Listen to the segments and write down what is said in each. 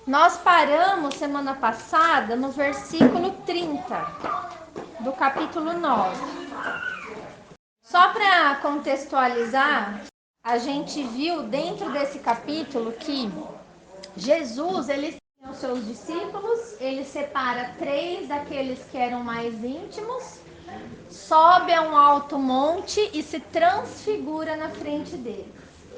Nós paramos semana passada no versículo 30 do capítulo 9. Só para contextualizar, a gente viu dentro desse capítulo que Jesus, ele tem os seus discípulos, ele separa 3 daqueles que eram mais íntimos, sobe a um alto monte e se transfigura na frente deles.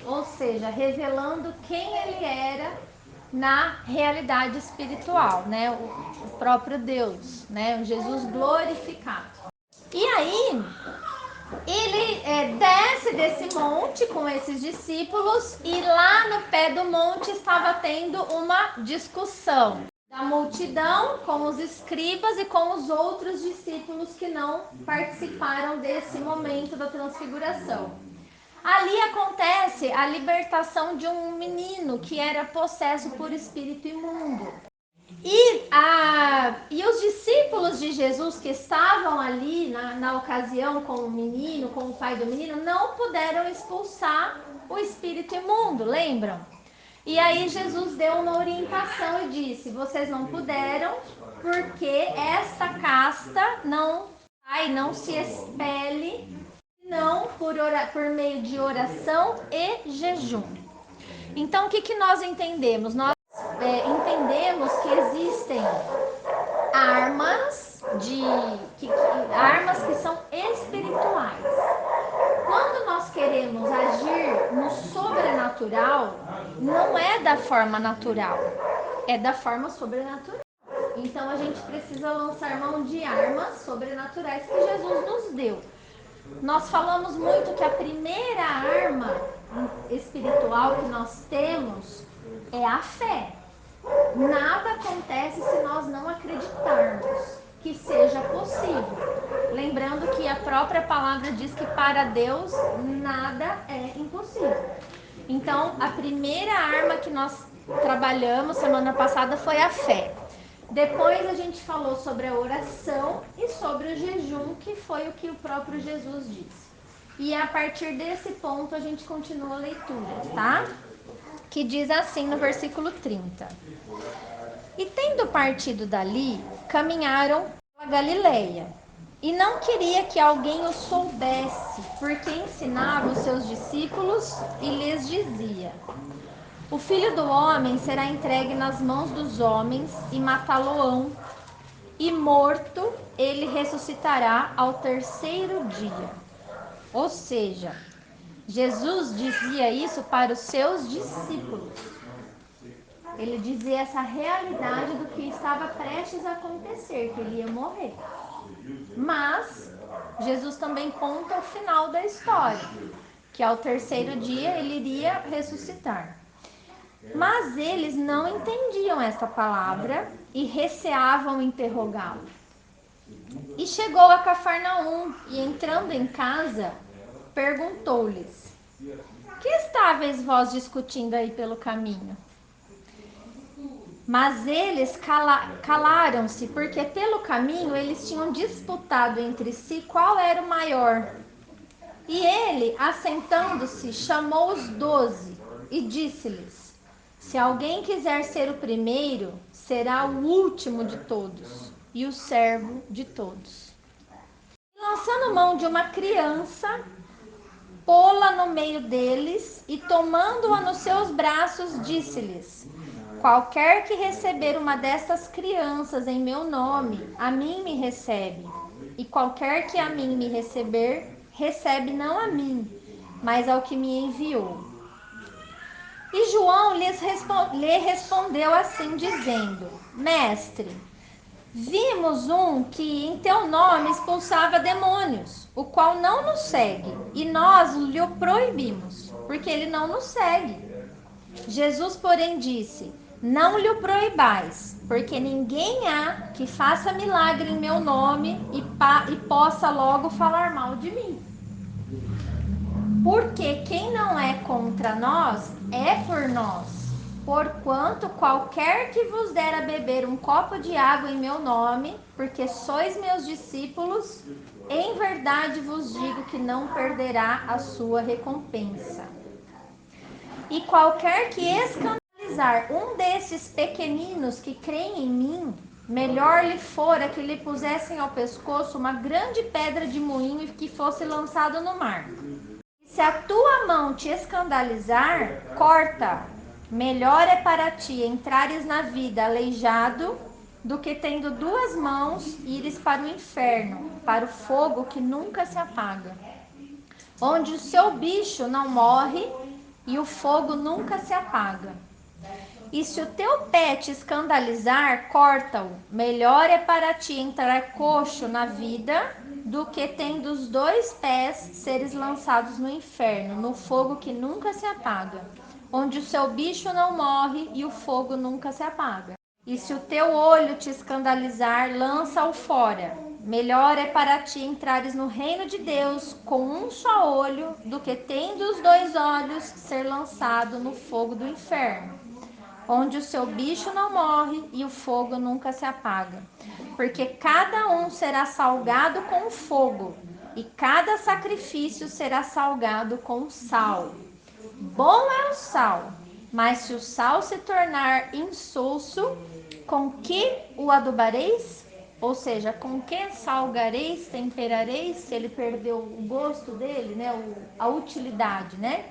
Ou seja, revelando quem ele era na realidade espiritual, né? O próprio Deus, né? O Jesus glorificado. E aí, ele desce desse monte com esses discípulos e lá no pé do monte estava tendo uma discussão da multidão com os escribas e com os outros discípulos que não participaram desse momento da transfiguração. Ali acontece a libertação de um menino que era possesso por espírito imundo. E os discípulos de Jesus que estavam ali na ocasião com o menino, com o pai do menino, não puderam expulsar o espírito imundo, lembram? E aí Jesus deu uma orientação e disse: vocês não puderam porque esta casta não se expele, não por meio de oração e jejum. Então o que nós entendemos? Nós entendemos que existem armas armas que são espirituais. Quando nós queremos agir no sobrenatural, não é da forma natural, é da forma sobrenatural. Então a gente precisa lançar mão de armas sobrenaturais que Jesus nos deu. Nós falamos muito que a primeira arma espiritual que nós temos é a fé. Nada acontece se nós não acreditarmos que seja possível. Lembrando que a própria palavra diz que para Deus nada é impossível. Então, a primeira arma que nós trabalhamos semana passada foi a fé. Depois a gente falou sobre a oração e sobre o jejum, que foi o que o próprio Jesus disse. E a partir desse ponto a gente continua a leitura, tá? Que diz assim no versículo 30. E tendo partido dali, caminharam pela Galileia. E não queria que alguém o soubesse, porque ensinava os seus discípulos e lhes dizia: o filho do homem será entregue nas mãos dos homens e matá-lo-ão, e morto ele ressuscitará ao terceiro dia. Ou seja, Jesus dizia isso para os seus discípulos. Ele dizia essa realidade do que estava prestes a acontecer, que ele ia morrer. Mas Jesus também conta o final da história, que ao terceiro dia ele iria ressuscitar. Mas eles não entendiam esta palavra e receavam interrogá-lo. E chegou a Cafarnaum e, entrando em casa, perguntou-lhes: que estáveis vós discutindo aí pelo caminho? Mas eles calaram-se, porque pelo caminho eles tinham disputado entre si qual era o maior. E ele, assentando-se, chamou os 12 e disse-lhes: se alguém quiser ser o primeiro, será o último de todos e o servo de todos. Lançando mão de uma criança, pô-la no meio deles e, tomando-a nos seus braços, disse-lhes: qualquer que receber uma destas crianças em meu nome, a mim me recebe. E qualquer que a mim me receber, recebe não a mim, mas ao que me enviou. E João lhe respondeu assim, dizendo: mestre, vimos um que em teu nome expulsava demônios, o qual não nos segue, e nós lhe o proibimos, porque ele não nos segue. Jesus, porém, disse: não lhe o proibais, porque ninguém há que faça milagre em meu nome e possa logo falar mal de mim. Porque quem não é contra nós, é por nós. Porquanto qualquer que vos der a beber um copo de água em meu nome, porque sois meus discípulos, em verdade vos digo que não perderá a sua recompensa. E qualquer que escandalizar escandalizar um desses pequeninos que creem em mim, melhor lhe fora que lhe pusessem ao pescoço uma grande pedra de moinho e que fosse lançado no mar. Se a tua mão te escandalizar, corta. Melhor é para ti entrares na vida aleijado do que tendo duas mãos ires para o inferno, para o fogo que nunca se apaga, onde o seu bicho não morre e o fogo nunca se apaga. E se o teu pé te escandalizar, corta-o. Melhor é para ti entrar coxo na vida do que tendo os dois pés seres lançados no inferno, no fogo que nunca se apaga, onde o seu bicho não morre e o fogo nunca se apaga. E se o teu olho te escandalizar, lança-o fora. Melhor é para ti entrares no reino de Deus com um só olho do que tendo os dois olhos ser lançado no fogo do inferno, onde o seu bicho não morre e o fogo nunca se apaga. Porque cada um será salgado com fogo, e cada sacrifício será salgado com sal. Bom é o sal, mas se o sal se tornar insulso, com que o adubareis? Ou seja, com que salgareis, temperareis, se ele perdeu o gosto dele, né? A utilidade, né?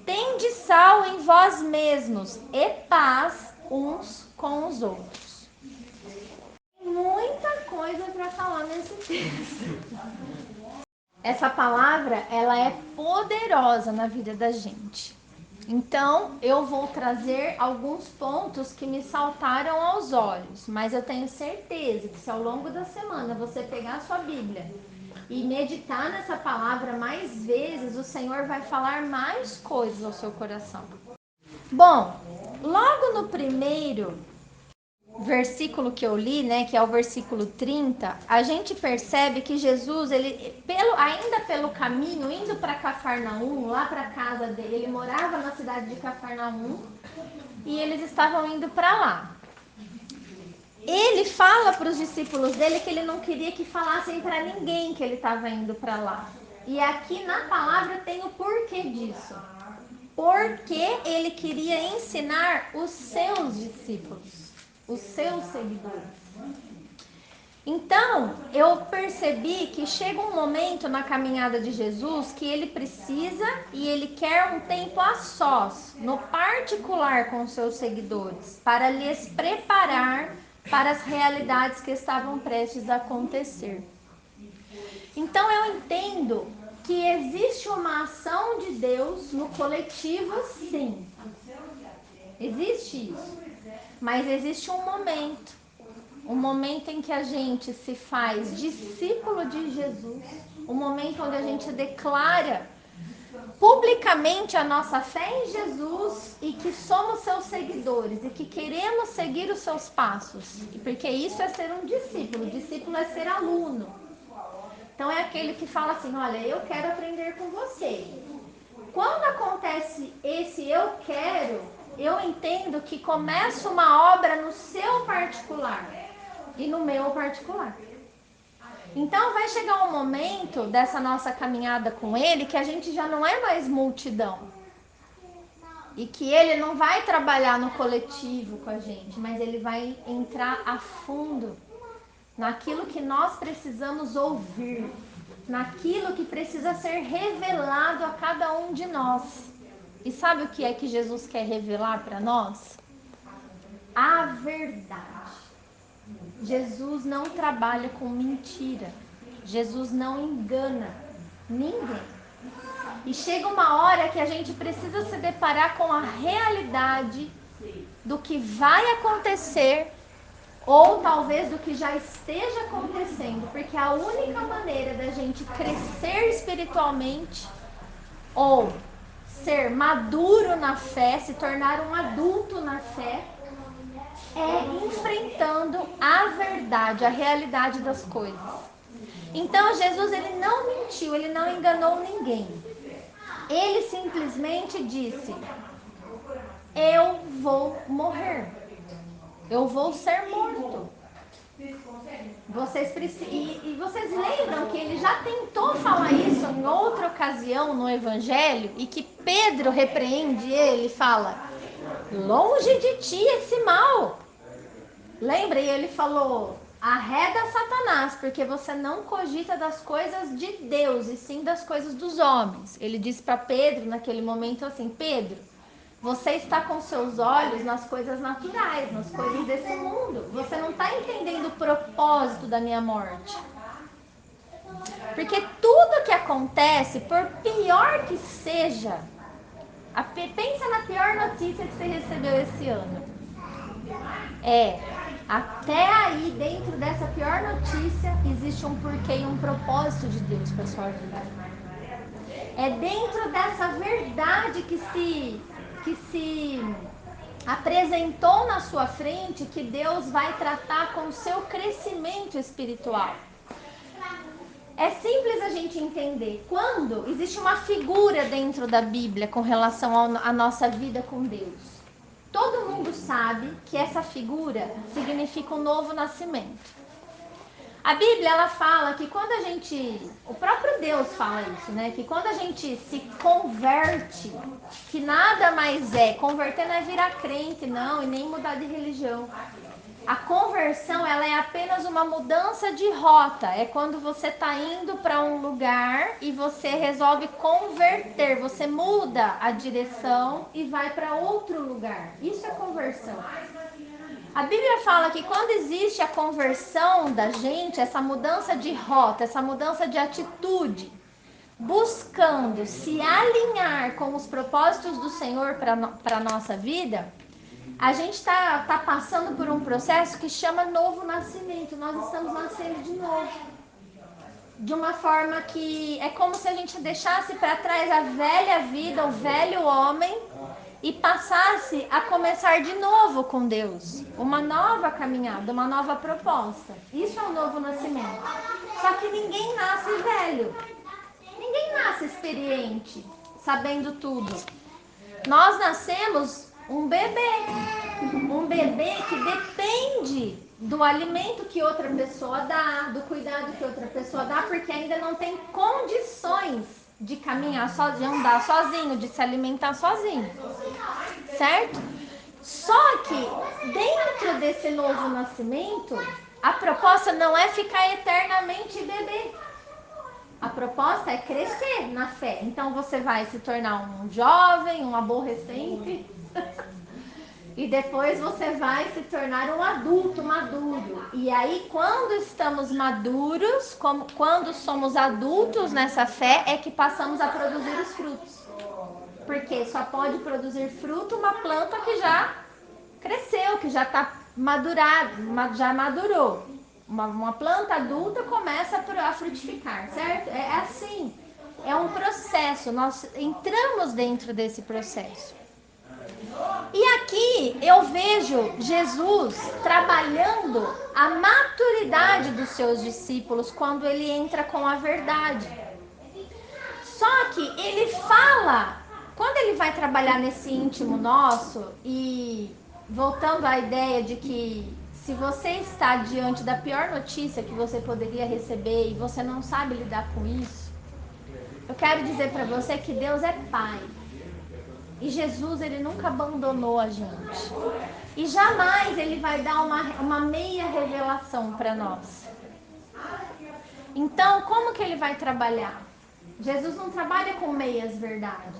Tende sal em vós mesmos e paz uns com os outros. Tem muita coisa para falar nesse texto. Essa palavra, ela é poderosa na vida da gente. Então, eu vou trazer alguns pontos que me saltaram aos olhos, mas eu tenho certeza que se ao longo da semana você pegar a sua Bíblia e meditar nessa palavra mais vezes, o Senhor vai falar mais coisas ao seu coração. Bom, logo no primeiro versículo que eu li, né, que é o versículo 30, a gente percebe que Jesus, ele ainda pelo caminho, indo para Cafarnaum, lá para casa dele, ele morava na cidade de Cafarnaum e eles estavam indo para lá. Ele fala para os discípulos dele que ele não queria que falassem para ninguém que ele estava indo para lá. E aqui na palavra tem o porquê disso. Porque ele queria ensinar os seus discípulos, os seus seguidores. Então, eu percebi que chega um momento na caminhada de Jesus que ele precisa e ele quer um tempo a sós, no particular com os seus seguidores, para lhes preparar para as realidades que estavam prestes a acontecer. Então, eu entendo que existe uma ação de Deus no coletivo, sim. Existe isso. Mas existe um momento em que a gente se faz discípulo de Jesus, um momento onde a gente declara publicamente a nossa fé em Jesus e que somos seus seguidores e que queremos seguir os seus passos. Porque isso é ser um discípulo. Discípulo é ser aluno. Então é aquele que fala assim, olha, eu quero aprender com você. Quando acontece esse eu quero, eu entendo que começa uma obra no seu particular e no meu particular. Então vai chegar um momento dessa nossa caminhada com ele que a gente já não é mais multidão. E que ele não vai trabalhar no coletivo com a gente, mas ele vai entrar a fundo naquilo que nós precisamos ouvir, naquilo que precisa ser revelado a cada um de nós. E sabe o que é que Jesus quer revelar para nós? A verdade. Jesus não trabalha com mentira. Jesus não engana ninguém. E chega uma hora que a gente precisa se deparar com a realidade do que vai acontecer ou talvez do que já esteja acontecendo, porque a única maneira da gente crescer espiritualmente ou ser maduro na fé, se tornar um adulto na fé, é enfrentando a verdade, a realidade das coisas. Então Jesus, ele não mentiu, ele não enganou ninguém. Ele simplesmente disse: eu vou morrer. Eu vou ser morto. Vocês lembram que ele já tentou falar isso em outra ocasião no Evangelho e que Pedro repreende ele e fala: Longe de ti esse mal. Lembra? E ele falou: arreda Satanás, porque você não cogita das coisas de Deus, e sim das coisas dos homens. Ele disse para Pedro naquele momento assim: Pedro, você está com seus olhos nas coisas naturais, nas coisas desse mundo. Você não está entendendo o propósito da minha morte. Porque tudo que acontece, por pior que seja, pensa na pior notícia que você recebeu esse ano. Até aí, dentro dessa pior notícia, existe um porquê e um propósito de Deus para sua vida. É dentro dessa verdade que se apresentou na sua frente que Deus vai tratar com o seu crescimento espiritual. É simples a gente entender. Quando existe uma figura dentro da Bíblia com relação à nossa vida com Deus, todo mundo sabe que essa figura significa um novo nascimento. A Bíblia, ela fala que quando a gente... O próprio Deus fala isso, né? Que quando a gente se converte, que nada mais é... Converter não é virar crente, não, e nem mudar de religião. A conversão, ela é apenas uma mudança de rota. É quando você está indo para um lugar e você resolve converter. Você muda a direção e vai para outro lugar. Isso é conversão. A Bíblia fala que quando existe a conversão da gente, essa mudança de rota, essa mudança de atitude, buscando se alinhar com os propósitos do Senhor para a nossa vida, a gente está passando por um processo que chama novo nascimento. Nós estamos nascendo de novo. De uma forma que é como se a gente deixasse para trás a velha vida, o velho homem, e passasse a começar de novo com Deus. Uma nova caminhada, uma nova proposta. Isso é um novo nascimento. Só que ninguém nasce velho. Ninguém nasce experiente, sabendo tudo. Nós nascemos um bebê. Um bebê que depende do alimento que outra pessoa dá, do cuidado que outra pessoa dá, porque ainda não tem condições de caminhar sozinho, de andar sozinho, de se alimentar sozinho. Certo? Só que dentro desse novo nascimento, a proposta não é ficar eternamente bebê. A proposta é crescer na fé. Então você vai se tornar um jovem, um aborrecente, e depois você vai se tornar um adulto maduro. E aí, quando estamos maduros, quando somos adultos nessa fé, é que passamos a produzir os frutos. Porque só pode produzir fruto uma planta que já cresceu, que já está madurada, já madurou. Uma planta adulta começa a frutificar, certo? É assim, é um processo, nós entramos dentro desse processo. E aqui eu vejo Jesus trabalhando a maturidade dos seus discípulos quando ele entra com a verdade. Só que ele fala, quando ele vai trabalhar nesse íntimo nosso, e voltando à ideia de que se você está diante da pior notícia que você poderia receber e você não sabe lidar com isso, eu quero dizer para você que Deus é Pai. E Jesus, ele nunca abandonou a gente. E jamais ele vai dar uma meia revelação para nós. Então, como que ele vai trabalhar? Jesus não trabalha com meias verdades.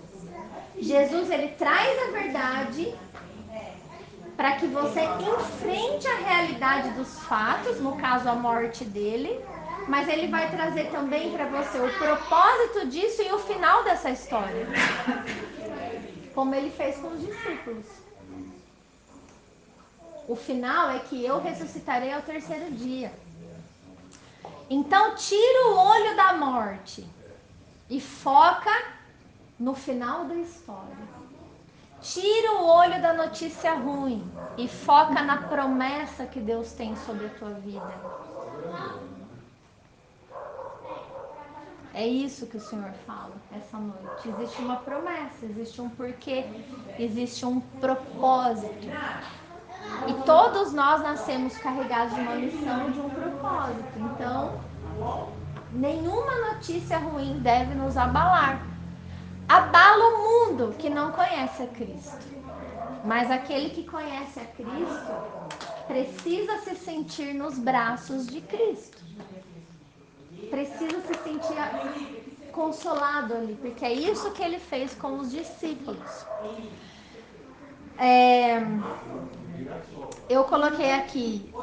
Jesus, ele traz a verdade para que você enfrente a realidade dos fatos, no caso a morte dele, mas ele vai trazer também para você o propósito disso e o final dessa história. Como ele fez com os discípulos. O final é que eu ressuscitarei ao terceiro dia. Então tira o olho da morte e foca no final da história. Tira o olho da notícia ruim e foca na promessa que Deus tem sobre a tua vida. É isso que o Senhor fala essa noite. Existe uma promessa, existe um porquê, existe um propósito. E todos nós nascemos carregados de uma missão, de um propósito. Então, nenhuma notícia ruim deve nos abalar. Abala o mundo que não conhece a Cristo. Mas aquele que conhece a Cristo precisa se sentir nos braços de Cristo. Precisa se sentir consolado ali, porque é isso que ele fez com os discípulos. Eu coloquei aqui.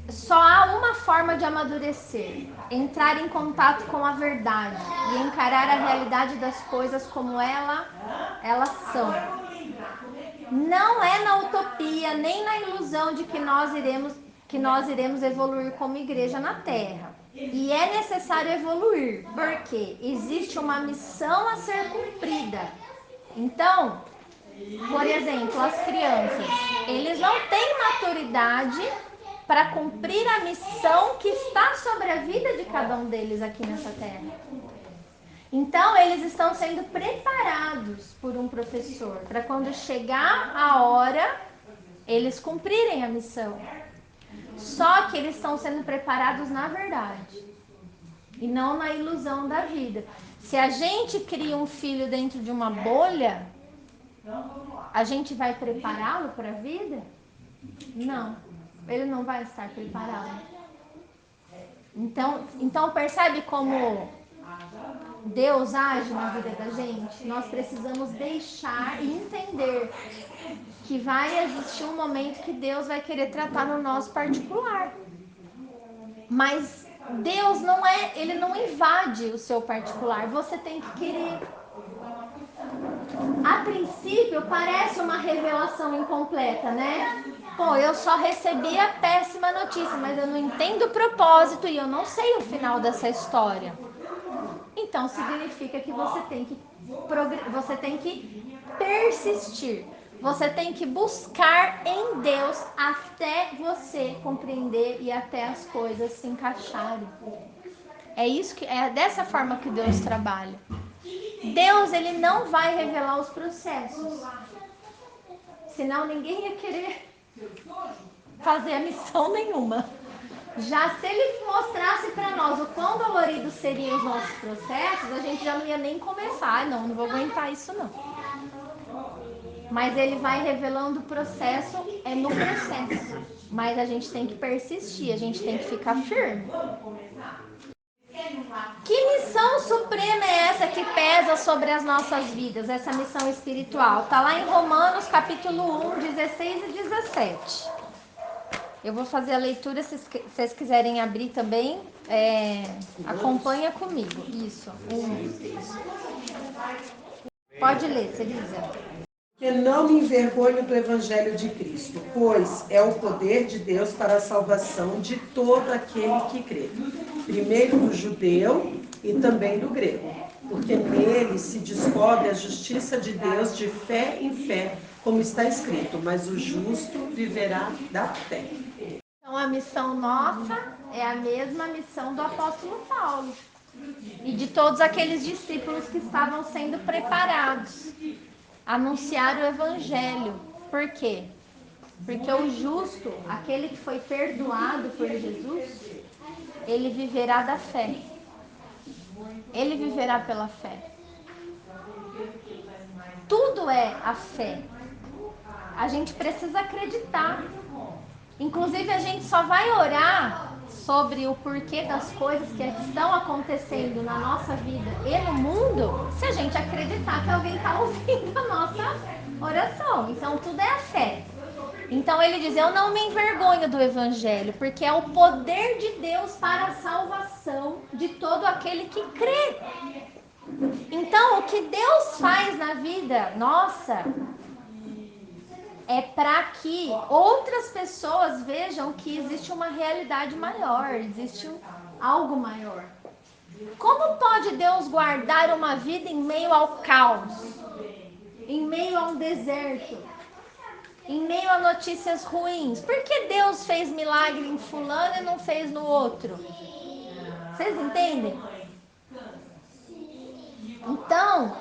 Só há uma forma de amadurecer: entrar em contato com a verdade e encarar a realidade das coisas como elas são. Não é na utopia nem na ilusão de que nós iremos evoluir como igreja na Terra. E é necessário evoluir, porque existe uma missão a ser cumprida. Então, por exemplo, as crianças, eles não têm maturidade para cumprir a missão que está sobre a vida de cada um deles aqui nessa terra. Então, eles estão sendo preparados por um professor para quando chegar a hora, eles cumprirem a missão. Só que eles estão sendo preparados na verdade e não na ilusão da vida. Se a gente cria um filho dentro de uma bolha, a gente vai prepará-lo para a vida? Não, ele não vai estar preparado. Então percebe como Deus age na vida da gente? Nós precisamos deixar e entender que vai existir um momento que Deus vai querer tratar no nosso particular. Mas Deus ele não invade o seu particular, você tem que querer. A princípio parece uma revelação incompleta, né? Pô, eu só recebi a péssima notícia, mas eu não entendo o propósito e eu não sei o final dessa história. Então significa que você tem que persistir. Você tem que buscar em Deus até você compreender e até as coisas se encaixarem. É dessa forma que Deus trabalha. Deus, ele não vai revelar os processos. Senão ninguém ia querer fazer a missão nenhuma. Já se ele mostrasse para nós o quão doloridos seriam os nossos processos, a gente já não ia nem começar. Não vou aguentar isso não. Mas ele vai revelando o processo, no processo. Mas a gente tem que persistir, a gente tem que ficar firme. Que missão suprema é essa que pesa sobre as nossas vidas, essa missão espiritual? Está lá em Romanos capítulo 1, 16 e 17. Eu vou fazer a leitura, se vocês quiserem abrir também, acompanha comigo. Isso. Pode ler, Celisa. Que não me envergonho do Evangelho de Cristo, pois é o poder de Deus para a salvação de todo aquele que crê. Primeiro do judeu e também do grego, porque nele se descobre a justiça de Deus de fé em fé, como está escrito, mas o justo viverá da fé. Então a missão nossa é a mesma missão do apóstolo Paulo e de todos aqueles discípulos que estavam sendo preparados a anunciar o evangelho. Por quê? Porque o justo, aquele que foi perdoado por Jesus, ele viverá da fé. Ele viverá pela fé. Tudo é a fé. A gente precisa acreditar. Inclusive, a gente só vai orar sobre o porquê das coisas que estão acontecendo na nossa vida e no mundo se a gente acreditar que alguém está ouvindo a nossa oração. Então, tudo é a fé. Então, ele diz, eu não me envergonho do evangelho, porque é o poder de Deus para a salvação de todo aquele que crê. Então, o que Deus faz na vida nossa é para que outras pessoas vejam que existe uma realidade maior, existe algo maior. Como pode Deus guardar uma vida em meio ao caos, em meio a um deserto, em meio a notícias ruins? Por que Deus fez milagre em fulano e não fez no outro? Vocês entendem? Então,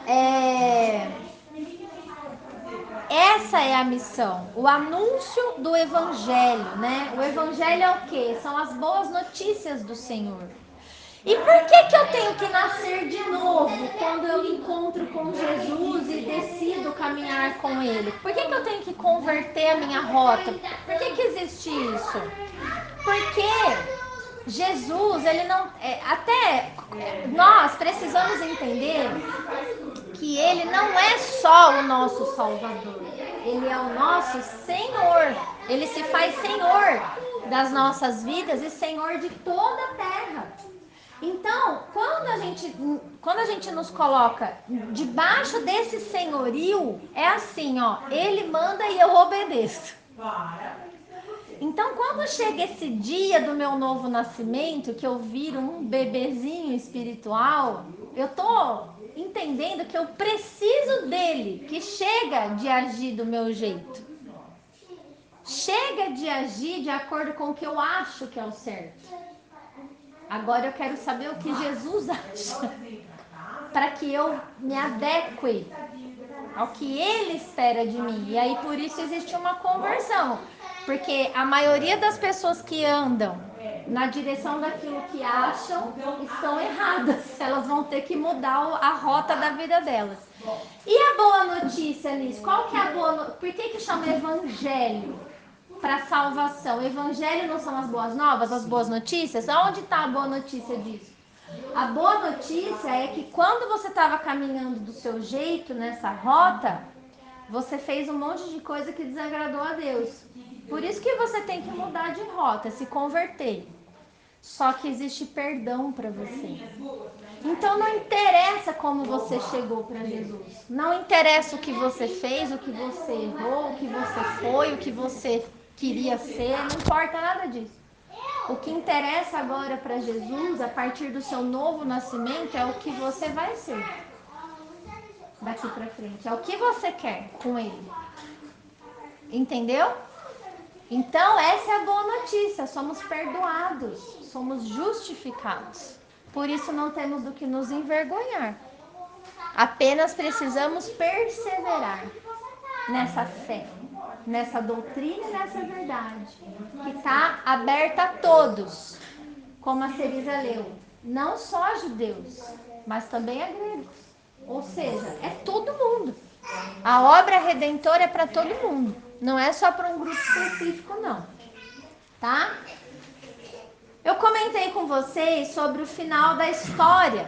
essa é a missão, o anúncio do evangelho, né? O evangelho é o quê? São as boas notícias do Senhor. E por que eu tenho que nascer de novo quando eu encontro com Jesus e decido caminhar com Ele? Por que eu tenho que converter a minha rota? Por que existe isso? Porque Jesus, ele não... até nós precisamos entender que Ele não é só o nosso Salvador. Ele é o nosso Senhor. Ele se faz Senhor das nossas vidas e Senhor de toda a terra. Então, quando a gente nos coloca debaixo desse senhorio, é assim, ó, ele manda e eu obedeço. Então, quando chega esse dia do meu novo nascimento, que eu viro um bebezinho espiritual, eu tô entendendo que eu preciso dele, que chega de agir do meu jeito. Chega de agir de acordo com o que eu acho que é o certo. Agora eu quero saber o que Jesus acha, para que eu me adeque ao que Ele espera de mim. E aí por isso existe uma conversão, porque a maioria das pessoas que andam na direção daquilo que acham estão erradas. Elas vão ter que mudar a rota da vida delas. E a boa notícia nisso? Qual que é a boa notícia? Por que chama evangelho? Para salvação. O evangelho não são as boas novas, as boas notícias? Onde está a boa notícia disso? A boa notícia é que quando você estava caminhando do seu jeito nessa rota, você fez um monte de coisa que desagradou a Deus. Por isso que você tem que mudar de rota, se converter. Só que existe perdão para você. Então não interessa como você chegou para Jesus. Não interessa o que você fez, o que você errou, o que você foi, o que você queria ser, não importa nada disso. O que interessa agora para Jesus, a partir do seu novo nascimento, é o que você vai ser daqui para frente. É o que você quer com Ele. Entendeu? Então, essa é a boa notícia. Somos perdoados, somos justificados. Por isso não temos do que nos envergonhar. Apenas precisamos perseverar nessa fé, nessa doutrina e nessa verdade, que está aberta a todos, como a Cerisa leu, não só a judeus, mas também a gregos. Ou seja, é todo mundo. A obra redentora é para todo mundo, não é só para um grupo específico, não. Tá? Eu comentei com vocês sobre o final da história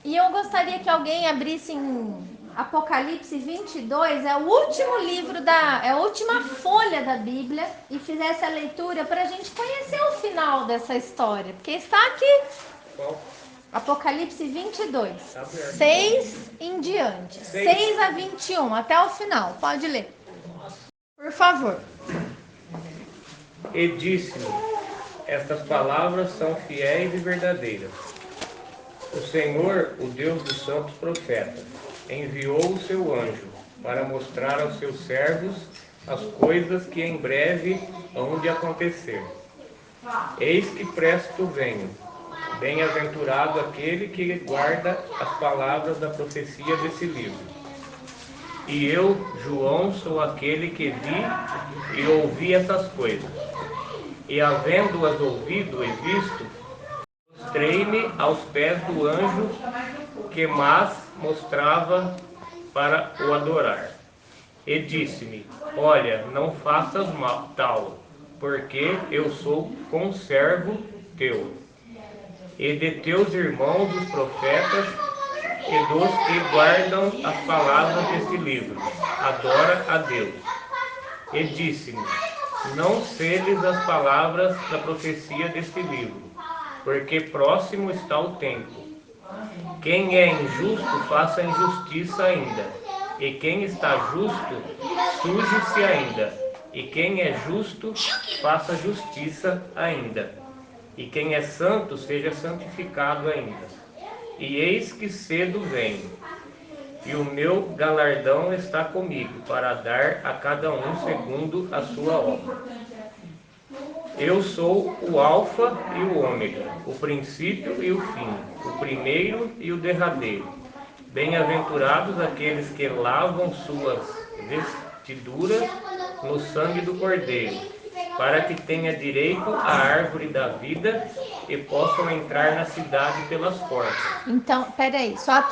e eu gostaria que alguém abrisse em Apocalipse 22, é o último livro é a última folha da Bíblia, e fizesse a leitura para a gente conhecer o final dessa história, porque está aqui. Qual? Apocalipse 22, 6 em diante, 6 a 21, até o final, pode ler, por favor. E disse-me: estas palavras são fiéis e verdadeiras. O Senhor, o Deus dos santos profetas, enviou o seu anjo para mostrar aos seus servos as coisas que em breve hão de acontecer. Eis que presto venho. Bem-aventurado aquele que guarda as palavras da profecia desse livro. E eu, João, sou aquele que vi e ouvi essas coisas. E havendo-as ouvido e visto, prostrei-me aos pés do anjo que mas mostrava para o adorar. E disse-me: olha, não faças tal, porque eu sou conservo teu, e de teus irmãos os profetas, e dos que guardam as palavras deste livro. Adora a Deus. E disse-me: não seles as palavras da profecia deste livro, porque próximo está o tempo. Quem é injusto, faça injustiça ainda. E quem está justo, suje-se ainda. E quem é justo, faça justiça ainda. E quem é santo, seja santificado ainda. E eis que cedo venho, e o meu galardão está comigo, para dar a cada um segundo a sua obra. Eu sou o Alfa e o Ômega, o princípio e o fim, o primeiro e o derradeiro. Bem-aventurados aqueles que lavam suas vestiduras no sangue do Cordeiro, para que tenha direito à árvore da vida e possam entrar na cidade pelas portas. Então, peraí, só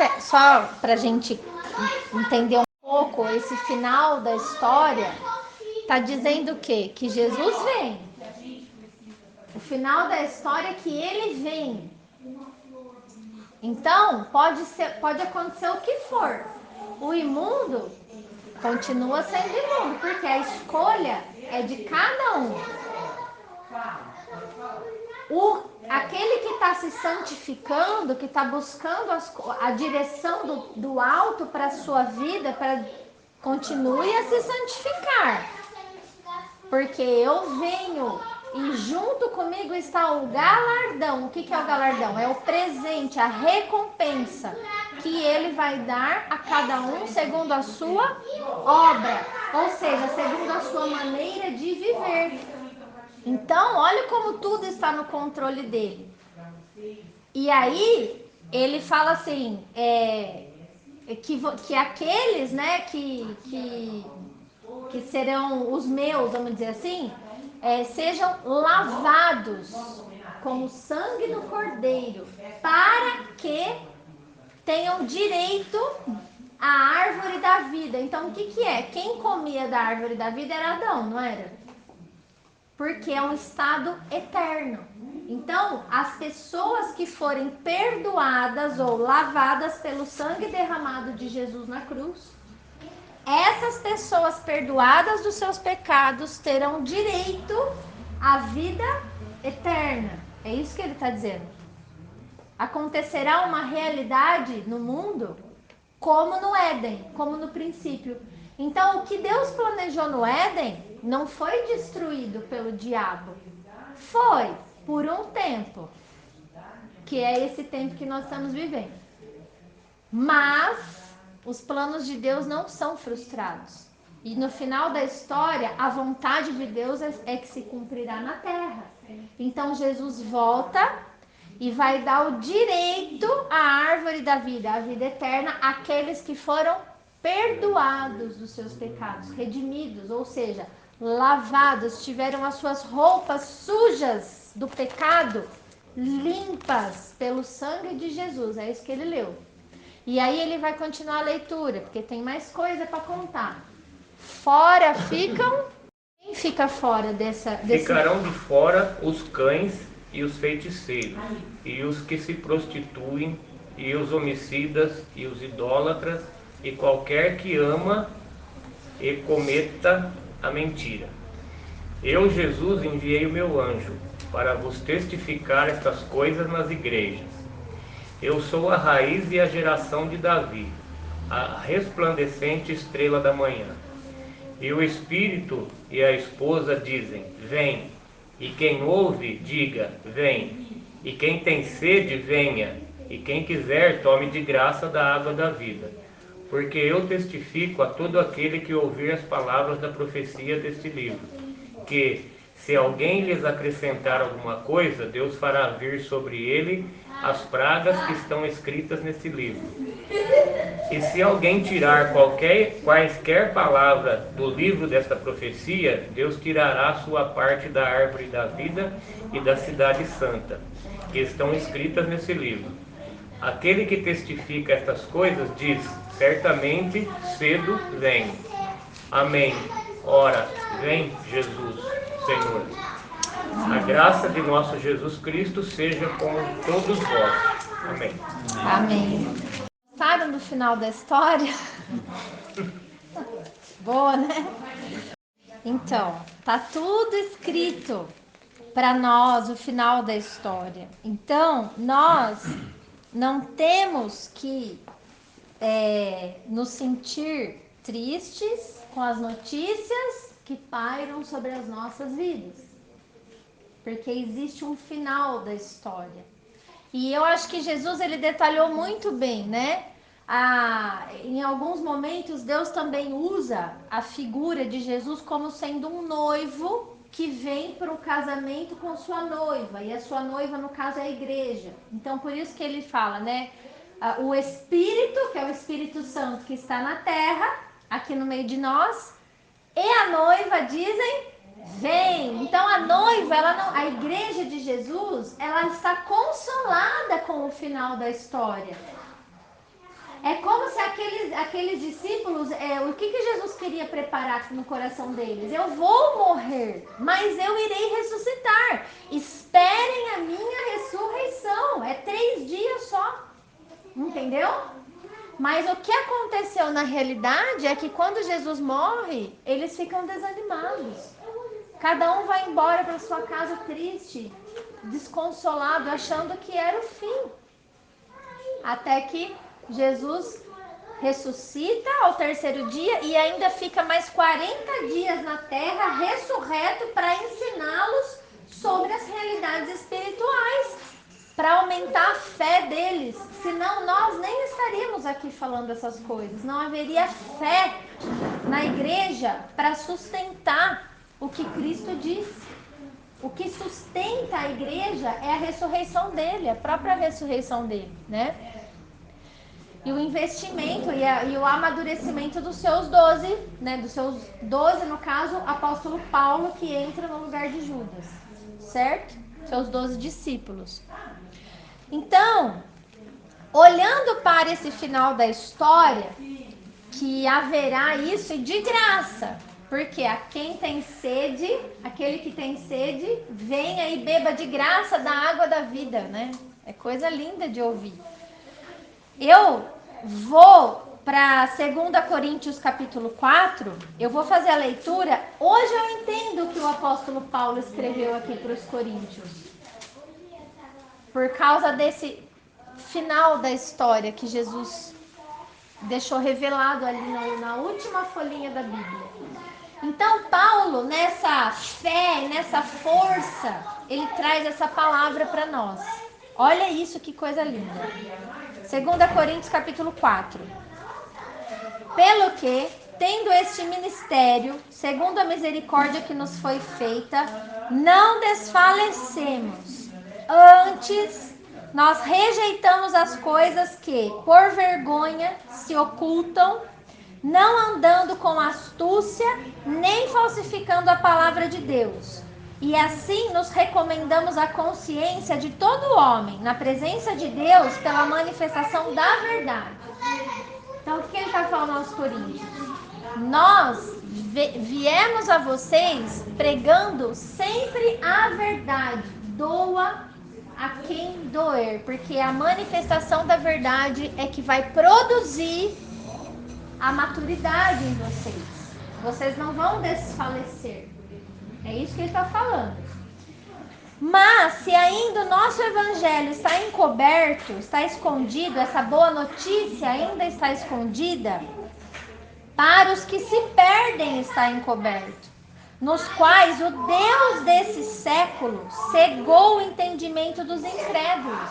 para a gente entender um pouco esse final da história, tá dizendo o quê? Que Jesus vem. O final da história é que ele vem. Então, pode acontecer o que for. O imundo continua sendo imundo, porque a escolha é de cada um. Aquele que está se santificando, que está buscando a direção do alto para a sua vida, continue a se santificar. Porque eu venho e junto comigo está o galardão. O que é o galardão? É o presente, a recompensa que ele vai dar a cada um segundo a sua obra, ou seja, segundo a sua maneira de viver. Então, olha como tudo está no controle dele. E aí, ele fala assim, que aqueles, né, que serão os meus, vamos dizer assim, sejam lavados com o sangue do Cordeiro, para que tenham direito à árvore da vida. Então, o que é? Quem comia da árvore da vida era Adão, não era? Porque é um estado eterno. Então, as pessoas que forem perdoadas ou lavadas pelo sangue derramado de Jesus na cruz, essas pessoas perdoadas dos seus pecados terão direito à vida eterna. É isso que ele está dizendo. Acontecerá uma realidade no mundo como no Éden, como no princípio. Então, o que Deus planejou no Éden não foi destruído pelo diabo. Foi por um tempo, que é esse tempo que nós estamos vivendo. Mas os planos de Deus não são frustrados. E no final da história, a vontade de Deus é que se cumprirá na terra. Então, Jesus volta e vai dar o direito à árvore da vida, à vida eterna, àqueles que foram perdoados dos seus pecados, redimidos, ou seja, lavados, tiveram as suas roupas sujas do pecado limpas pelo sangue de Jesus. É isso que ele leu. E aí ele vai continuar a leitura, porque tem mais coisa para contar. Fora ficam... Quem fica fora desse... Ficarão de fora os cães e os feiticeiros, e os que se prostituem, e os homicidas, e os idólatras, e qualquer que ama e cometa a mentira. Eu, Jesus, enviei o meu anjo para vos testificar estas coisas nas igrejas. Eu sou a raiz e a geração de Davi, a resplandecente estrela da manhã. E o Espírito e a esposa dizem, vem. E quem ouve, diga, vem. E quem tem sede, venha. E quem quiser, tome de graça da água da vida. Porque eu testifico a todo aquele que ouvir as palavras da profecia deste livro, que, se alguém lhes acrescentar alguma coisa, Deus fará vir sobre ele as pragas que estão escritas nesse livro. E se alguém tirar quaisquer palavra do livro desta profecia, Deus tirará a sua parte da árvore da vida e da cidade santa, que estão escritas nesse livro. Aquele que testifica estas coisas diz, certamente cedo vem. Amém. Ora, vem Jesus, Senhor. A graça de nosso Jesus Cristo seja com todos vós. Amém. Amém. Gostaram do final da história? Boa, né? Então, tá tudo escrito para nós o final da história. Então, nós não temos que nos sentir tristes com as notícias que pairam sobre as nossas vidas, porque existe um final da história. E eu acho que Jesus, ele detalhou muito bem, né? Em alguns momentos, Deus também usa a figura de Jesus como sendo um noivo que vem para o casamento com sua noiva. E a sua noiva, no caso, é a igreja. Então, por isso que ele fala, né? O Espírito, que é o Espírito Santo que está na terra, aqui no meio de nós, e a noiva, dizem, vem. Então a noiva, a igreja de Jesus, ela está consolada com o final da história. É como se aqueles discípulos, o que Jesus queria preparar no coração deles? Eu vou morrer, mas eu irei ressuscitar. Esperem a minha ressurreição. É 3 dias só. Entendeu? Mas o que aconteceu na realidade é que quando Jesus morre, eles ficam desanimados. Cada um vai embora para sua casa triste, desconsolado, achando que era o fim. Até que Jesus ressuscita ao 3º dia e ainda fica mais 40 dias na terra, ressurreto, para ensiná-los sobre as realidades espirituais, para aumentar a fé deles. Senão nós nem estaríamos aqui falando essas coisas. Não haveria fé na igreja para sustentar o que Cristo disse. O que sustenta a igreja é a ressurreição dele, a própria ressurreição dele, né? E o investimento e o amadurecimento dos seus 12, né? Dos seus 12, no caso, apóstolo Paulo, que entra no lugar de Judas, certo? Seus 12 discípulos. Então, olhando para esse final da história, que haverá isso de graça, porque a quem tem sede, aquele que tem sede, venha e beba de graça da água da vida, né? É coisa linda de ouvir. Eu vou para 2 Coríntios capítulo 4, eu vou fazer a leitura. Hoje eu entendo o que o apóstolo Paulo escreveu aqui para os coríntios. Por causa desse final da história que Jesus deixou revelado ali na última folhinha da Bíblia. Então Paulo, nessa fé, nessa força, ele traz essa palavra para nós. Olha isso, que coisa linda. 2 Coríntios capítulo 4. Pelo que, tendo este ministério, segundo a misericórdia que nos foi feita, não desfalecemos. Antes, nós rejeitamos as coisas que, por vergonha, se ocultam, não andando com astúcia, nem falsificando a palavra de Deus. E assim nos recomendamos a consciência de todo homem, na presença de Deus, pela manifestação da verdade. Então, o que ele está falando aos coríntios? Nós viemos a vocês pregando sempre a verdade. Doa a quem doer, porque a manifestação da verdade é que vai produzir a maturidade em vocês. Vocês não vão desfalecer. É isso que ele está falando. Mas se ainda o nosso evangelho está encoberto, está escondido, essa boa notícia ainda está escondida, para os que se perdem está encoberto, nos quais o Deus desse século cegou o entendimento dos incrédulos.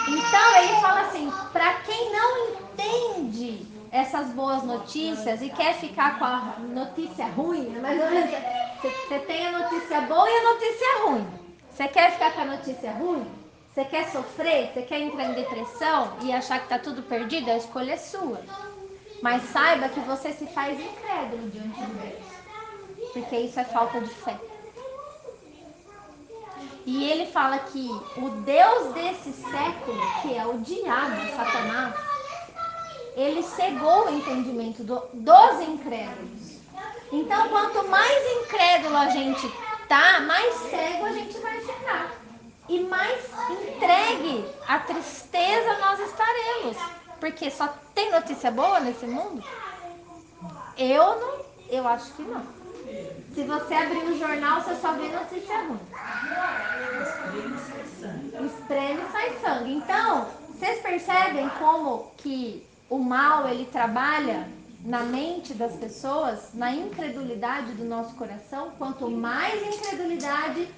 Então ele fala assim, para quem não entende essas boas notícias e quer ficar com a notícia ruim, mais ou menos, você tem a notícia boa e a notícia ruim. Você quer ficar com a notícia ruim? Você quer sofrer? Você quer entrar em depressão e achar que está tudo perdido? A escolha é sua. Mas saiba que você se faz incrédulo diante de Deus, porque isso é falta de fé. E ele fala que o Deus desse século, que é o diabo, Satanás, ele cegou o entendimento dos incrédulos. Então, quanto mais incrédulo a gente tá, mais cego a gente vai ficar. E mais entregue à tristeza nós estaremos. Porque só tem notícia boa nesse mundo? Eu acho que não. Se você abrir o jornal, você só vê notícia ruim. Espreme e sai sangue. Então, vocês percebem como que o mal, ele trabalha na mente das pessoas, na incredulidade do nosso coração? Quanto mais incredulidade,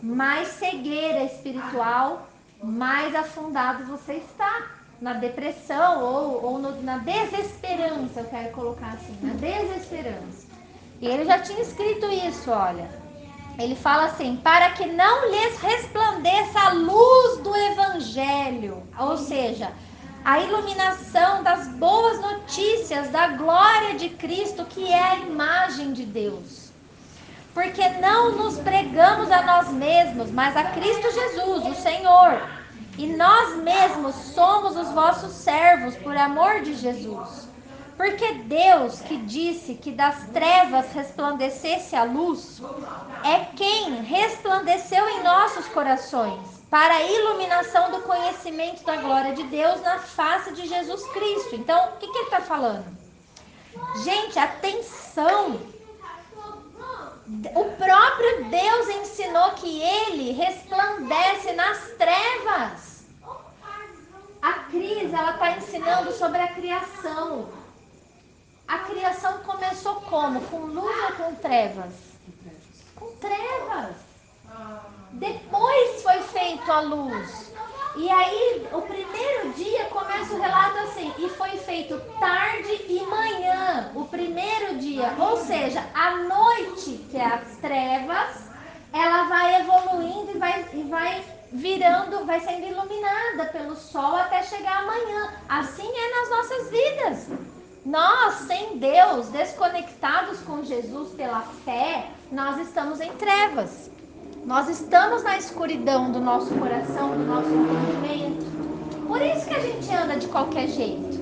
mais cegueira espiritual, mais afundado você está na depressão ou na desesperança, eu quero colocar assim, na desesperança. E ele já tinha escrito isso, olha. Ele fala assim, para que não lhes resplandeça a luz do evangelho, ou seja, a iluminação das boas notícias da glória de Cristo, que é a imagem de Deus. porque não nos pregamos a nós mesmos, mas a Cristo Jesus, o Senhor. E nós mesmos somos os vossos servos por amor de Jesus. Porque Deus, que disse que das trevas resplandecesse a luz, é quem resplandeceu em nossos corações, para a iluminação do conhecimento da glória de Deus na face de Jesus Cristo. Então, o que ele está falando? Gente, atenção! O próprio Deus ensinou que ele resplandece nas trevas. A Cris, ela está ensinando sobre a criação. A criação começou como? Com luz ou com trevas? Com trevas. Depois foi feito a luz. E aí, o primeiro dia começa o relato assim: e foi feito tarde e manhã, o primeiro dia. Ou seja, a noite, que é as trevas, ela vai evoluindo e vai virando, vai sendo iluminada pelo sol até chegar amanhã. Assim é nas nossas vidas. Nós, sem Deus, desconectados com Jesus pela fé, nós estamos em trevas. Nós estamos na escuridão do nosso coração, do nosso entendimento. Por isso que a gente anda de qualquer jeito,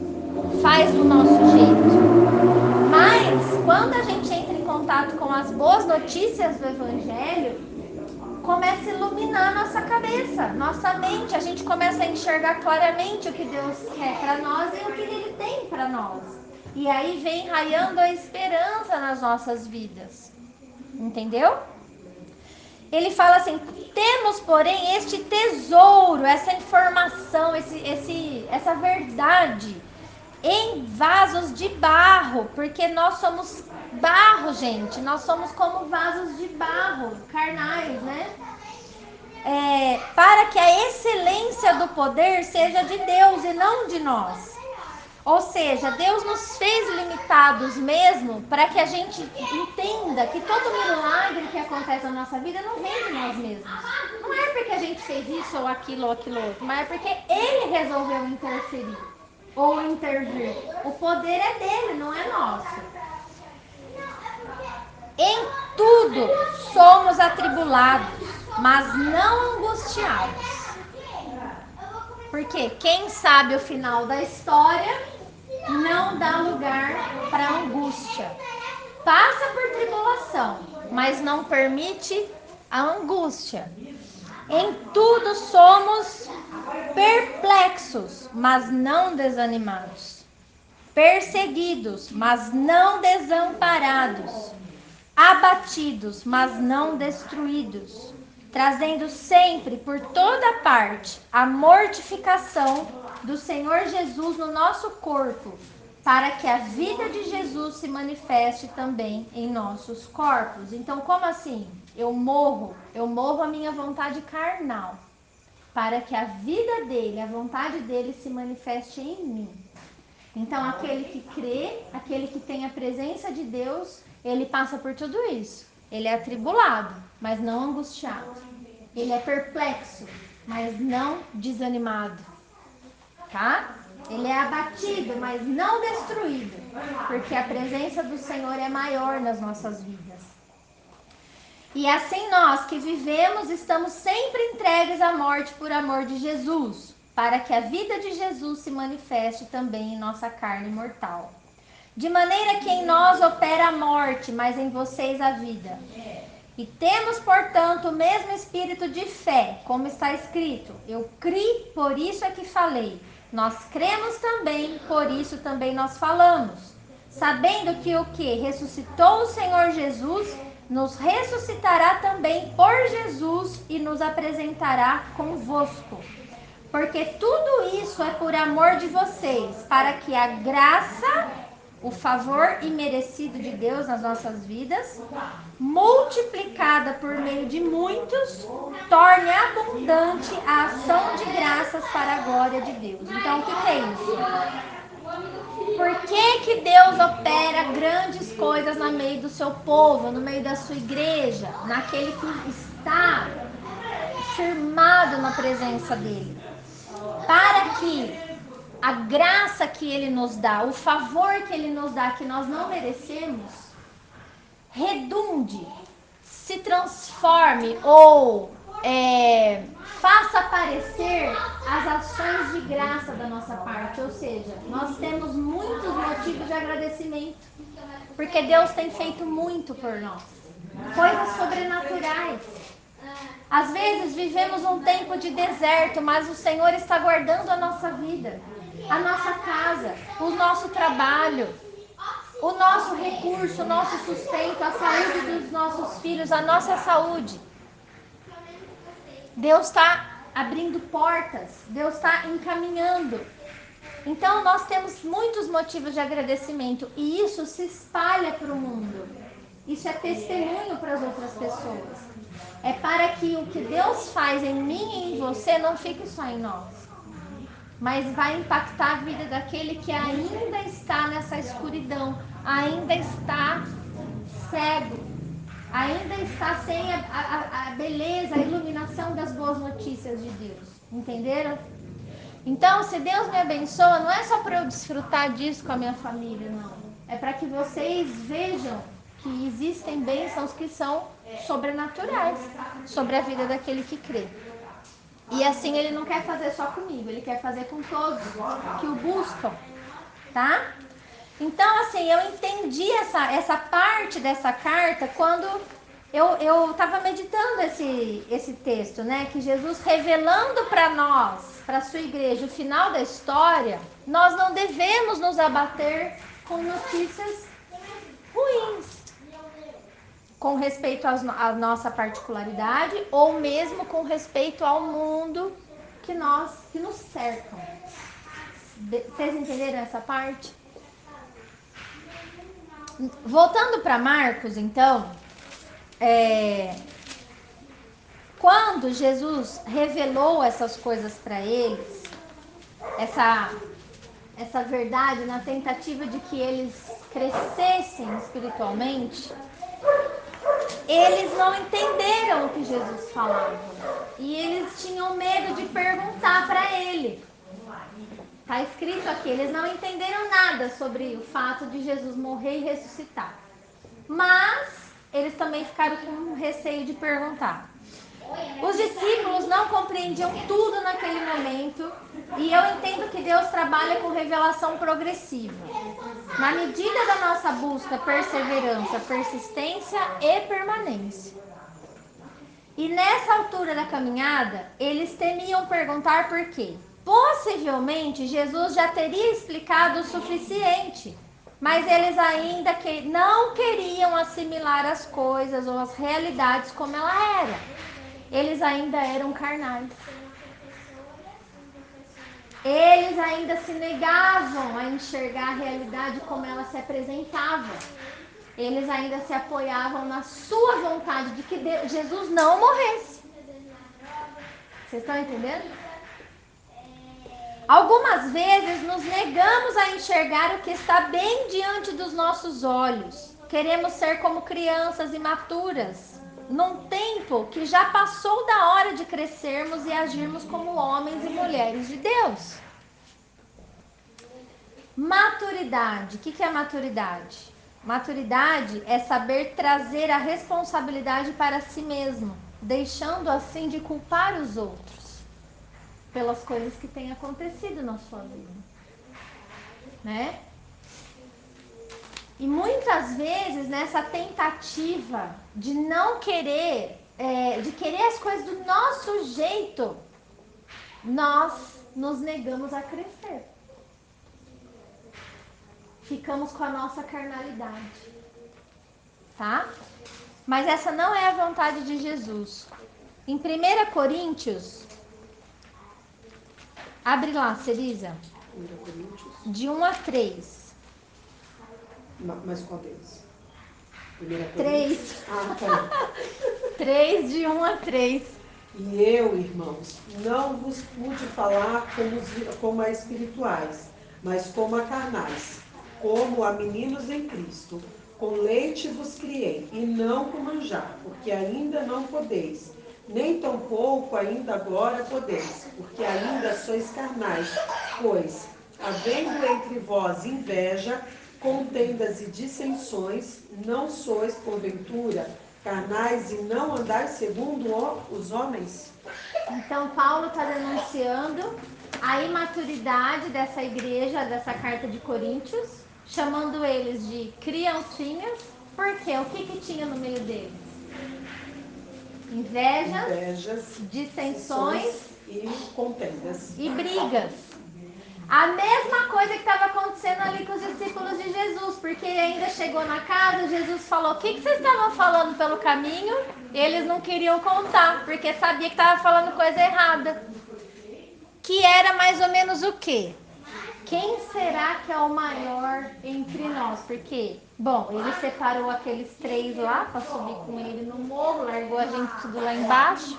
faz do nosso jeito. Mas, quando a gente entra em contato com as boas notícias do Evangelho, começa a iluminar nossa cabeça, nossa mente. A gente começa a enxergar claramente o que Deus quer para nós e o que Ele tem para nós. E aí vem raiando a esperança nas nossas vidas. Entendeu? Ele fala assim: temos, porém, este tesouro, essa informação, essa verdade em vasos de barro, porque nós somos barro, gente. Nós somos como vasos de barro, carnais, né? Para que a excelência do poder seja de Deus e não de nós. Ou seja, Deus nos fez limitados mesmo para que a gente entenda que todo milagre que acontece na nossa vida não vem de nós mesmos. Não é porque a gente fez isso ou aquilo outro, mas é porque Ele resolveu interferir ou intervir. O poder é dele, não é nosso. Em tudo somos atribulados, mas não angustiados. Porque quem sabe o final da história não dá lugar para angústia. Passa por tribulação, mas não permite a angústia. Em tudo somos perplexos, mas não desanimados. Perseguidos, mas não desamparados. Abatidos, mas não destruídos. Trazendo sempre por toda parte a mortificação do Senhor Jesus no nosso corpo, para que a vida de Jesus se manifeste também em nossos corpos. Então, como assim? Eu morro a minha vontade carnal, para que a vida dele, a vontade dele se manifeste em mim. Então, aquele que crê, aquele que tem a presença de Deus, ele passa por tudo isso. Ele é atribulado, mas não angustiado. Ele é perplexo, mas não desanimado. Tá? Ele é abatido, mas não destruído, porque a presença do Senhor é maior nas nossas vidas. E assim nós que vivemos estamos sempre entregues à morte por amor de Jesus, para que a vida de Jesus se manifeste também em nossa carne mortal. De maneira que em nós opera a morte, mas em vocês a vida. E temos, portanto, o mesmo espírito de fé, como está escrito: eu criei, por isso é que falei. Nós cremos também, por isso também nós falamos. Sabendo que o que ressuscitou o Senhor Jesus, nos ressuscitará também por Jesus e nos apresentará convosco. Porque tudo isso é por amor de vocês, para que a graça, o favor imerecido de Deus nas nossas vidas, multiplicada por meio de muitos, torne abundante a ação de graças para a glória de Deus. Então, o que é isso? Por que Deus opera grandes coisas no meio do seu povo, no meio da sua igreja, naquele que está firmado na presença dele? Para que a graça que ele nos dá, o favor que ele nos dá, que nós não merecemos, redunde, se transforme ou faça aparecer as ações de graça da nossa parte. Ou seja, nós temos muitos motivos de agradecimento, porque Deus tem feito muito por nós. Coisas sobrenaturais. Às vezes vivemos um tempo de deserto, mas o Senhor está guardando a nossa vida, a nossa casa, o nosso trabalho, o nosso recurso, o nosso sustento, a saúde dos nossos filhos, a nossa saúde. Deus está abrindo portas, Deus está encaminhando. Então nós temos muitos motivos de agradecimento e isso se espalha para o mundo. Isso é testemunho para as outras pessoas. É para que o que Deus faz em mim e em você não fique só em nós, mas vai impactar a vida daquele que ainda está nessa escuridão, ainda está cego, ainda está sem a beleza, a iluminação das boas notícias de Deus. Entenderam? Então, se Deus me abençoa, não é só para eu desfrutar disso com a minha família, não. É para que vocês vejam que existem bênçãos que são sobrenaturais sobre a vida daquele que crê. E assim ele não quer fazer só comigo, ele quer fazer com todos que o buscam, tá? Então, assim, eu entendi essa parte dessa carta quando eu estava meditando esse texto, né? Que Jesus revelando para nós, para a sua igreja, o final da história, nós não devemos nos abater com notícias ruins, com respeito à nossa particularidade ou mesmo com respeito ao mundo que nos cercam. Vocês entenderam essa parte? Voltando para Marcos, então, quando Jesus revelou essas coisas para eles, essa verdade na tentativa de que eles crescessem espiritualmente, eles não entenderam o que Jesus falava e eles tinham medo de perguntar para ele. Está escrito aqui, eles não entenderam nada sobre o fato de Jesus morrer e ressuscitar, mas eles também ficaram com receio de perguntar. Os discípulos não compreendiam tudo naquele momento e eu entendo que Deus trabalha com revelação progressiva. Na medida da nossa busca, perseverança, persistência e permanência. E nessa altura da caminhada, eles temiam perguntar por quê. Possivelmente, Jesus já teria explicado o suficiente, mas eles ainda não queriam assimilar as coisas ou as realidades como ela era. Eles ainda eram carnais. Eles ainda se negavam a enxergar a realidade como ela se apresentava. Eles ainda se apoiavam na sua vontade de que Jesus não morresse. Vocês estão entendendo? Algumas vezes nos negamos a enxergar o que está bem diante dos nossos olhos. Queremos ser como crianças imaturas, num tempo que já passou da hora de crescermos e agirmos como homens e mulheres de Deus. Maturidade. O que é maturidade? Maturidade é saber trazer a responsabilidade para si mesmo, deixando assim de culpar os outros pelas coisas que têm acontecido na sua vida, né? E muitas vezes nessa tentativa de não querer, de querer as coisas do nosso jeito, nós nos negamos a crescer. Ficamos com a nossa carnalidade, tá? Mas essa não é a vontade de Jesus. Em 1 Coríntios, abre lá, Cerisa. 1 Coríntios. De 1 a 3. Mas qual deles? 1 3. Tá. 3, de 1 a 3. E eu, irmãos, não vos pude falar como a espirituais, mas como a carnais, como a meninos em Cristo. Com leite vos criei, e não com manjar, porque ainda não podeis, nem tampouco ainda agora podeis, porque ainda sois carnais. Pois, havendo entre vós inveja, contendas e dissensões, não sois, porventura, carnais e não andar segundo os homens? Então, Paulo está denunciando a imaturidade dessa igreja, dessa carta de Coríntios, chamando eles de criancinhas. Por quê? O que tinha no meio deles? Invejas, dissensões e contendas. E brigas. A mesma coisa que estava acontecendo ali com os discípulos de Jesus, porque ele ainda chegou na casa, Jesus falou: o que vocês estavam falando pelo caminho? Eles não queriam contar, porque sabia que estava falando coisa errada. Que era mais ou menos o quê? Quem será que é o maior entre nós? Porque, bom, ele separou aqueles 3 lá para subir com ele no morro, largou a gente tudo lá embaixo.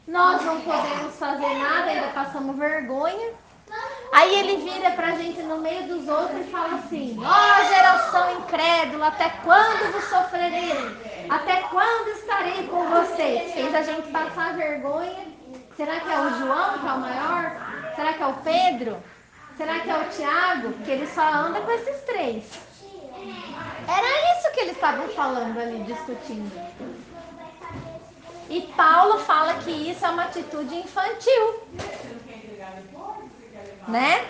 Nós não podemos fazer nada, ainda passamos vergonha. Aí ele vira pra gente no meio dos outros e fala assim: ó, geração incrédula, até quando vos sofrerei? Até quando estarei com vocês? Fez a gente passar vergonha. Será que é o João que é o maior? Será que é o Pedro? Será que é o Tiago? Porque ele só anda com esses 3. Era isso que eles estavam falando ali, discutindo. E Paulo fala que isso é uma atitude infantil, né?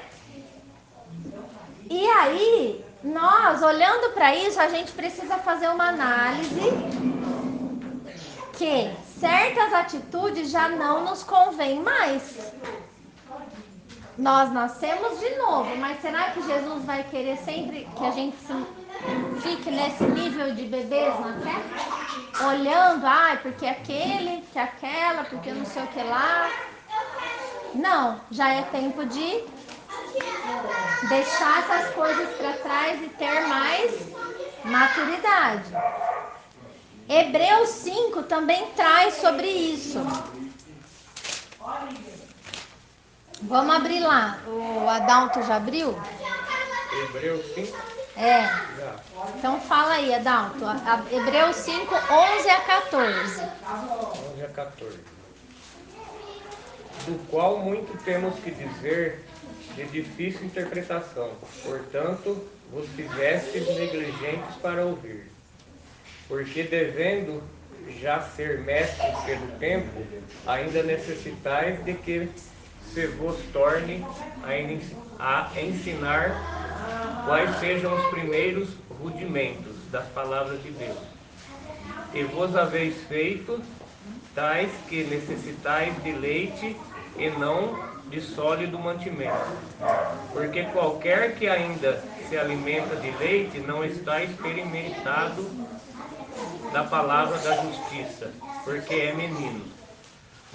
E aí, nós, olhando para isso, a gente precisa fazer uma análise que certas atitudes já não nos convêm mais. Nós nascemos de novo, mas será que Jesus vai querer sempre que a gente fique nesse nível de bebês na terra? Olhando, porque aquele, que aquela, porque não sei o que lá. Não, já é tempo de deixar essas coisas para trás e ter mais maturidade. Hebreus 5 também traz sobre isso. Vamos abrir lá. O Adalto já abriu? Hebreus 5? É. Já. Então fala aí, Adalto. Hebreus 5, 11 a 14. 11 a 14. Do qual muito temos que dizer de difícil interpretação. Portanto, vos fizestes negligentes para ouvir. Porque devendo já ser mestres pelo tempo, ainda necessitais de que se vos torne a ensinar quais sejam os primeiros rudimentos das palavras de Deus. E vos haveis feito tais que necessitais de leite e não de sólido mantimento. Porque qualquer que ainda se alimenta de leite não está experimentado da palavra da justiça, porque é menino.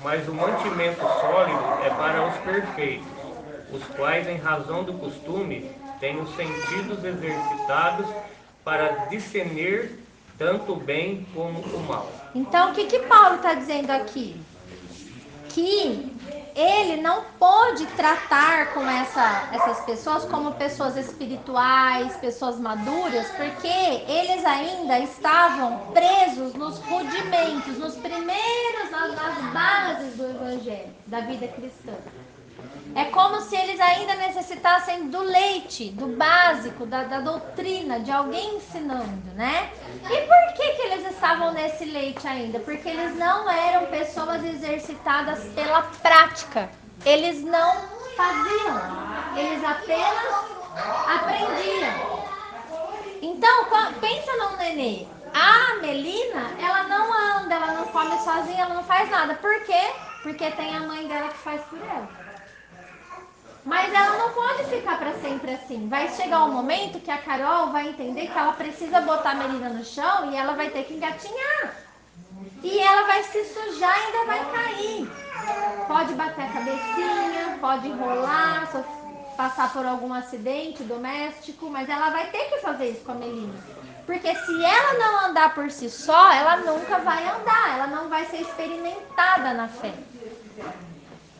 Mas o mantimento sólido é para os perfeitos, os quais, em razão do costume, têm os sentidos exercitados para discernir tanto o bem como o mal. Então, o que Paulo está dizendo aqui? Que ele não pôde tratar com essas pessoas como pessoas espirituais, pessoas maduras, porque eles ainda estavam presos nos rudimentos, nas bases do evangelho, da vida cristã. É como se eles ainda necessitassem do leite, do básico, da doutrina, de alguém ensinando, né? E por que eles estavam nesse leite ainda? Porque eles não eram pessoas exercitadas pela prática. Eles não faziam, eles apenas aprendiam. Então, pensa num nenê. A Melina, ela não anda, ela não come sozinha, ela não faz nada. Por quê? Porque tem a mãe dela que faz por ela. Mas ela não pode ficar para sempre assim. Vai chegar um momento que a Carol vai entender que ela precisa botar a Melina no chão e ela vai ter que engatinhar. E ela vai se sujar e ainda vai cair. Pode bater a cabecinha, pode enrolar, passar por algum acidente doméstico, mas ela vai ter que fazer isso com a Melina. Porque se ela não andar por si só, ela nunca vai andar, ela não vai ser experimentada na fé.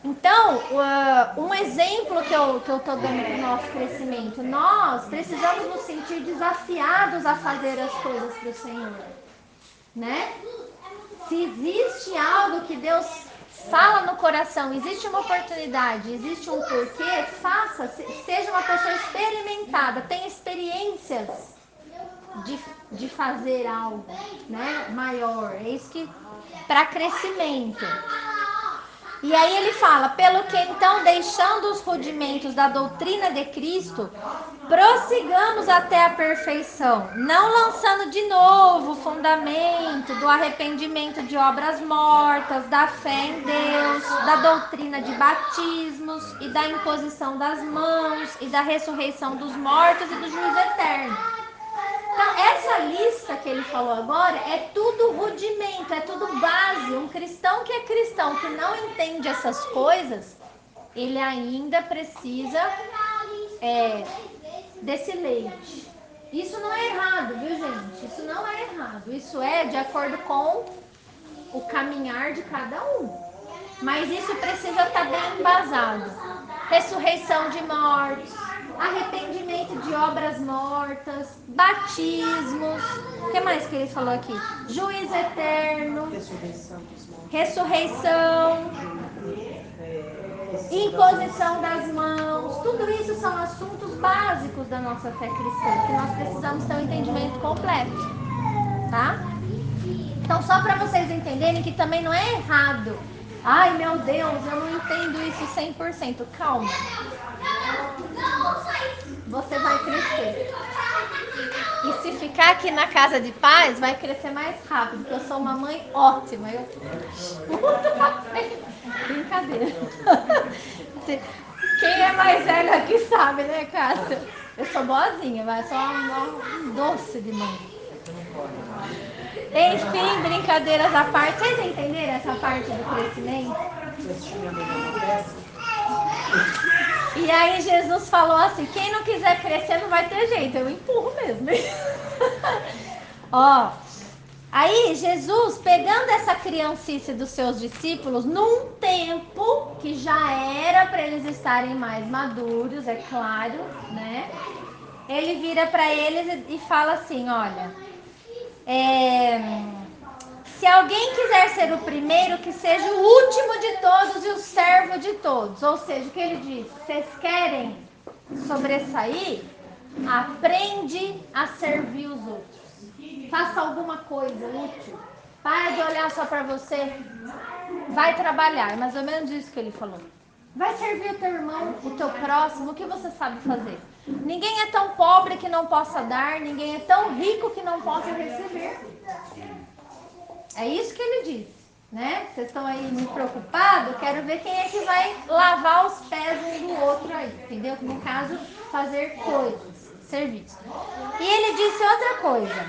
Então, um exemplo que eu estou dando para o nosso crescimento, nós precisamos nos sentir desafiados a fazer as coisas para o Senhor, né? Se existe algo que Deus fala no coração, existe uma oportunidade, existe um porquê, faça, seja uma pessoa experimentada, tenha experiências de fazer algo, né, maior. É isso que para crescimento. E aí ele fala, pelo que então, deixando os rudimentos da doutrina de Cristo, prossigamos até a perfeição, não lançando de novo o fundamento do arrependimento de obras mortas, da fé em Deus, da doutrina de batismos e da imposição das mãos e da ressurreição dos mortos e do juízo eterno. Então, essa lista que ele falou agora é tudo rudimento, é tudo base. Um cristão que é cristão, que não entende essas coisas, ele ainda precisa desse leite. Isso não é errado, viu, gente? Isso não é errado. Isso é de acordo com o caminhar de cada um. Mas isso precisa estar bem embasado. Ressurreição de mortos, arrependimento de obras mortas, batismos. O que mais que ele falou aqui? Juízo eterno, ressurreição, imposição das mãos. Tudo isso são assuntos básicos da nossa fé cristã, que nós precisamos ter um entendimento completo, tá? Então, só para vocês entenderem que também não é errado. Ai, meu Deus, eu não entendo isso 100%. Calma. Você vai crescer. E se ficar aqui na casa de paz, vai crescer mais rápido, porque eu sou uma mãe ótima. Brincadeira. Quem é mais velho aqui sabe, né, Cássia? Eu sou boazinha, mas sou uma doce de mãe. Enfim, brincadeiras à parte. Vocês entenderam essa parte do crescimento? E aí Jesus falou assim, quem não quiser crescer não vai ter jeito, eu empurro mesmo. Ó, aí Jesus, pegando essa criancice dos seus discípulos, num tempo que já era para eles estarem mais maduros, é claro, né? Ele vira para eles e fala assim, olha, se alguém quiser ser o primeiro, que seja o último de todos e o servo de todos. Ou seja, o que ele diz? Vocês querem sobressair? Aprende a servir os outros. Faça alguma coisa útil. Para de olhar só para você. Vai trabalhar. É mais ou menos isso que ele falou. Vai servir o teu irmão, o teu próximo. O que você sabe fazer? Ninguém é tão pobre que não possa dar. Ninguém é tão rico que não possa receber. É isso que ele diz, né? Vocês estão aí muito preocupados? Quero ver quem é que vai lavar os pés um do outro aí, entendeu? No caso, fazer coisas, serviço. E ele disse outra coisa.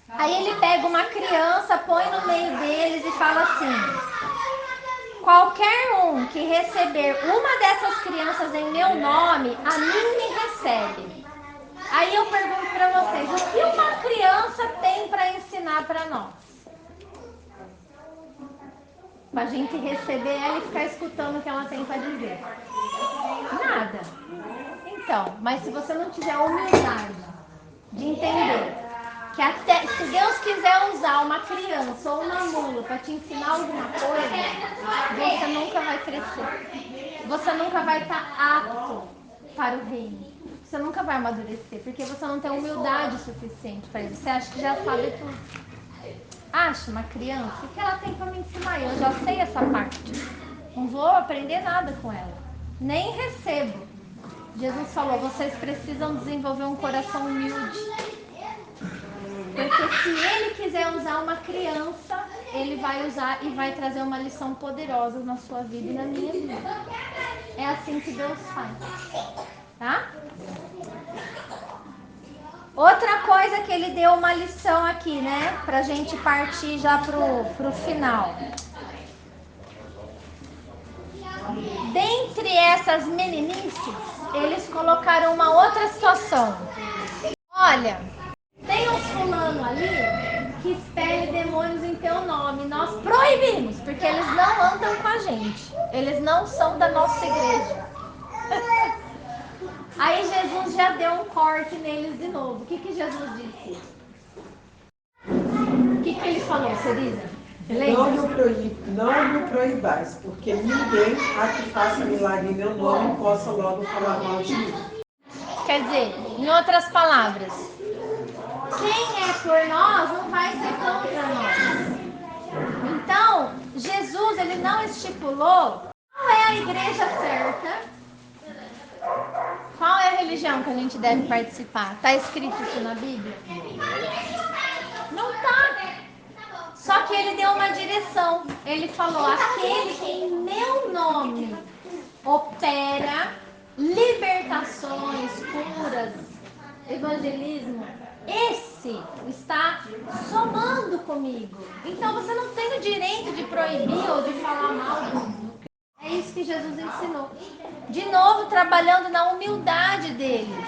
Aí ele pega uma criança, põe no meio deles e fala assim: qualquer um que receber uma dessas crianças em meu nome, a mim me recebe. Aí eu pergunto para vocês, o que uma criança tem para ensinar para nós? Pra gente receber ela e ficar escutando o que ela tem para dizer. Nada. Então, mas se você não tiver humildade de entender que até se Deus quiser usar uma criança ou uma mula para te ensinar alguma coisa, você nunca vai crescer. Você nunca vai estar apto para o reino. Você nunca vai amadurecer, porque você não tem humildade suficiente para isso. Você acha que já sabe tudo. Acha uma criança, o que ela tem para me ensinar? Eu já sei essa parte. Não vou aprender nada com ela. Nem recebo. Jesus falou, vocês precisam desenvolver um coração humilde. Porque se ele quiser usar uma criança, ele vai usar e vai trazer uma lição poderosa na sua vida e na minha vida. É assim que Deus faz. Tá? Outra coisa que ele deu uma lição aqui, né? Pra gente partir já pro final. Dentre essas meninices, eles colocaram uma outra situação. Olha, tem uns fulano ali que expele demônios em teu nome. Nós proibimos, porque eles não andam com a gente. Eles não são da nossa igreja. Aí Jesus já deu um corte neles de novo. O que Jesus disse? O que ele falou, Cerisa? Não me proibais, porque ninguém a que faça milagre em meu nome possa logo falar mal de mim. Quer dizer, em outras palavras, quem é por nós não vai ser contra nós. Então, Jesus, ele não estipulou qual é a igreja certa, qual é a religião que a gente deve participar. Está escrito isso na Bíblia? Não está. Só que ele deu uma direção. Ele falou: aquele que em meu nome opera libertações, curas, evangelismo, esse está somando comigo. Então você não tem o direito de proibir ou de falar mal do. É isso que Jesus ensinou. De novo, trabalhando na humildade deles,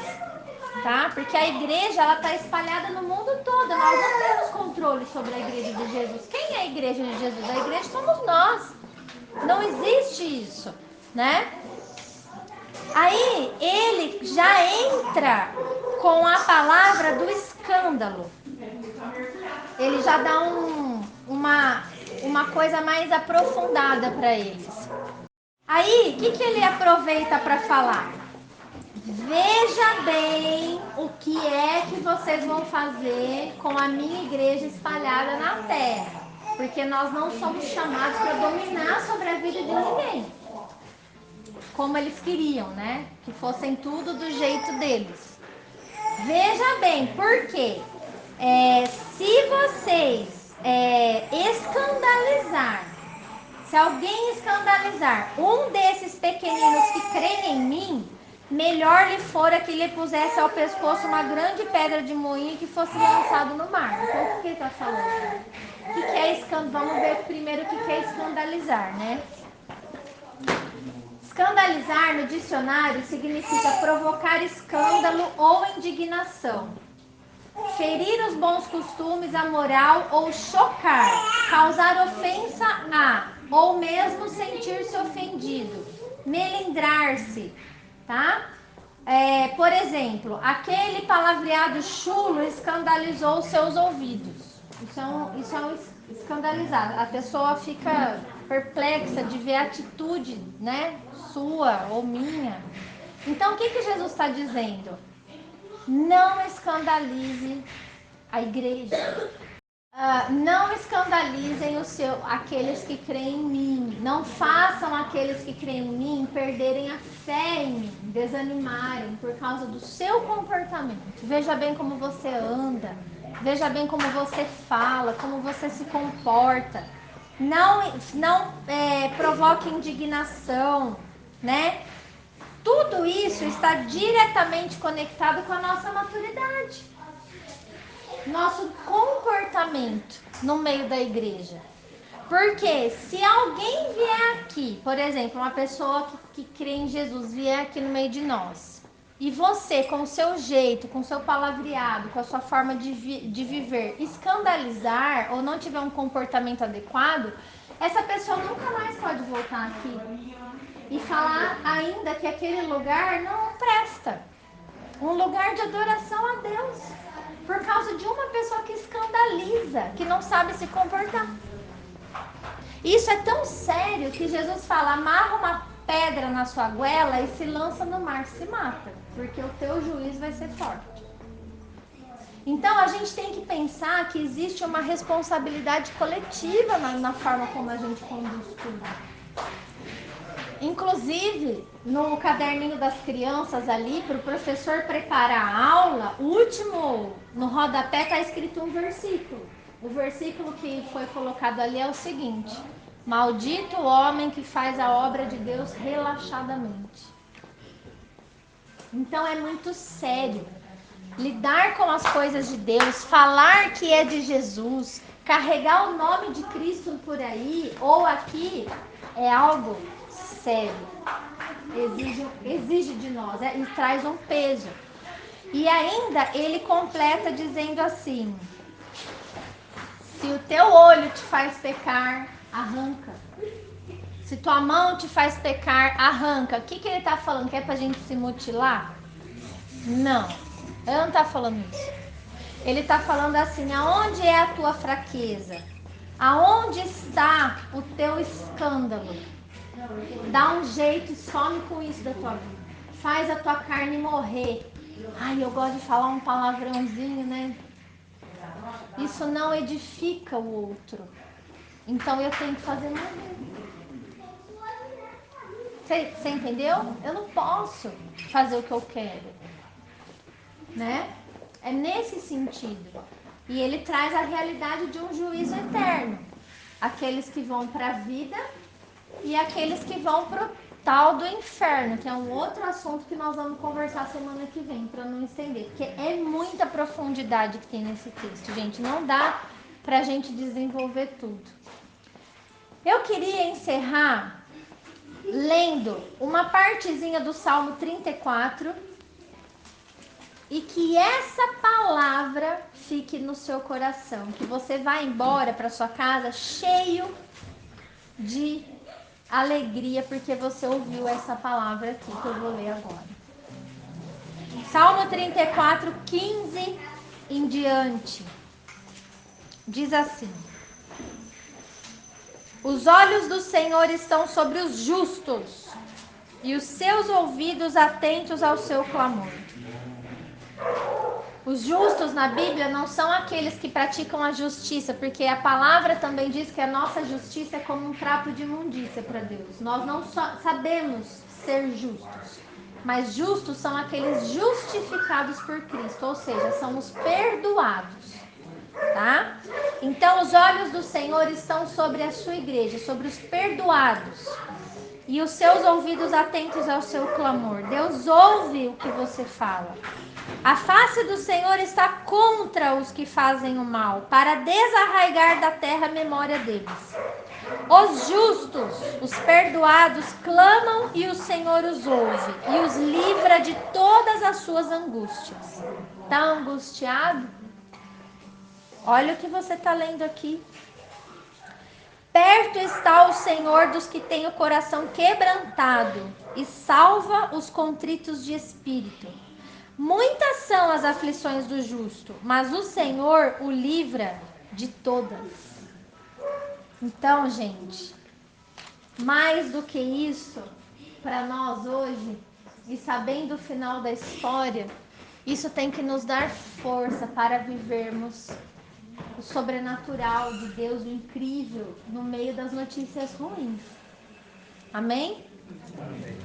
tá? Porque a igreja, ela está espalhada no mundo todo. Nós não temos controle sobre a igreja de Jesus. Quem é a igreja de Jesus? A igreja somos nós. Não existe isso, né? Aí ele já entra com a palavra do escândalo. Ele já dá uma coisa mais aprofundada para eles. Aí, o que ele aproveita para falar? Veja bem o que é que vocês vão fazer com a minha igreja espalhada na terra. Porque nós não somos chamados para dominar sobre a vida de ninguém. Como eles queriam, né? Que fossem tudo do jeito deles. Veja bem, por quê? Se vocês escandalizar, se alguém escandalizar um desses pequeninos que creem em mim, melhor lhe fora que lhe pusesse ao pescoço uma grande pedra de moinho que fosse lançado no mar. Então, o que ele está falando? O que é escandalizar? Vamos ver primeiro o que é escandalizar, né? Escandalizar no dicionário significa provocar escândalo ou indignação, ferir os bons costumes, a moral ou chocar, causar ofensa a, ou mesmo sentir-se ofendido, melindrar-se, tá? Por exemplo, aquele palavreado chulo escandalizou seus ouvidos. Isso é um escandalizar. A pessoa fica perplexa de ver a atitude, né, sua ou minha. Então, o que Jesus está dizendo? Não escandalize a igreja. Não escandalizem aqueles que creem em mim. Não façam aqueles que creem em mim perderem a fé em mim, desanimarem por causa do seu comportamento. Veja bem como você anda, veja bem como você fala, como você se comporta. Não provoque indignação, né? Tudo isso está diretamente conectado com a nossa maturidade. Nosso comportamento no meio da igreja. Porque se alguém vier aqui, por exemplo, uma pessoa que crê em Jesus vier aqui no meio de nós, e você, com o seu jeito, com o seu palavreado, com a sua forma de viver, escandalizar ou não tiver um comportamento adequado, essa pessoa nunca mais pode voltar aqui e falar ainda que aquele lugar não presta. Um lugar de adoração a Deus. Por causa de uma pessoa que escandaliza, que não sabe se comportar. Isso é tão sério que Jesus fala: amarra uma pedra na sua goela e se lança no mar, se mata, porque o teu juízo vai ser forte. Então a gente tem que pensar que existe uma responsabilidade coletiva na forma como a gente conduz tudo. Inclusive, no caderninho das crianças ali, para o professor preparar a aula, o último, no rodapé, está escrito um versículo. O versículo que foi colocado ali é o seguinte: maldito o homem que faz a obra de Deus relaxadamente. Então é muito sério. Lidar com as coisas de Deus, falar que é de Jesus, carregar o nome de Cristo por aí ou aqui, é algo sério. Exige de nós, e traz um peso. E ainda ele completa dizendo assim: se o teu olho te faz pecar, arranca. Se tua mão te faz pecar, arranca. O que ele está falando? Que é pra gente se mutilar? Não, ele não está falando isso. Ele está falando assim: aonde é a tua fraqueza? Aonde está o teu escândalo? Dá um jeito e some com isso da tua vida. Faz a tua carne morrer. Ai, eu gosto de falar um palavrãozinho, né? isso não edifica o outro. Então eu tenho que fazer morrer. Você entendeu? Eu não posso fazer o que eu quero, né? É nesse sentido. E ele traz a realidade de um juízo eterno. Aqueles que vão para a vida e aqueles que vão para o tal do inferno, que é um outro assunto que nós vamos conversar semana que vem, para não estender. Porque é muita profundidade que tem nesse texto, gente. Não dá para a gente desenvolver tudo. Eu queria encerrar lendo uma partezinha do Salmo 34 e que essa palavra fique no seu coração, que você vá embora para sua casa cheio de alegria porque você ouviu essa palavra aqui que eu vou ler agora. Salmo 34, 15 em diante, diz assim: os olhos do Senhor estão sobre os justos e os seus ouvidos atentos ao seu clamor. Os justos na Bíblia não são aqueles que praticam a justiça, porque a palavra também diz que a nossa justiça é como um trapo de imundícia para Deus. Nós não sabemos ser justos, mas justos são aqueles justificados por Cristo, ou seja, são os perdoados, tá? Então os olhos do Senhor estão sobre a sua igreja, sobre os perdoados, e os seus ouvidos atentos ao seu clamor. Deus ouve o que você fala. A face do Senhor está contra os que fazem o mal, para desarraigar da terra a memória deles. Os justos, os perdoados, clamam e o Senhor os ouve e os livra de todas as suas angústias. Está angustiado? Olha o que você está lendo aqui. Perto está o Senhor dos que têm o coração quebrantado e salva os contritos de espírito. Muitas são as aflições do justo, mas o Senhor o livra de todas. Então, gente, mais do que isso, para nós hoje, e sabendo o final da história, isso tem que nos dar força para vivermos o sobrenatural de Deus, o incrível, no meio das notícias ruins. Amém? Amém.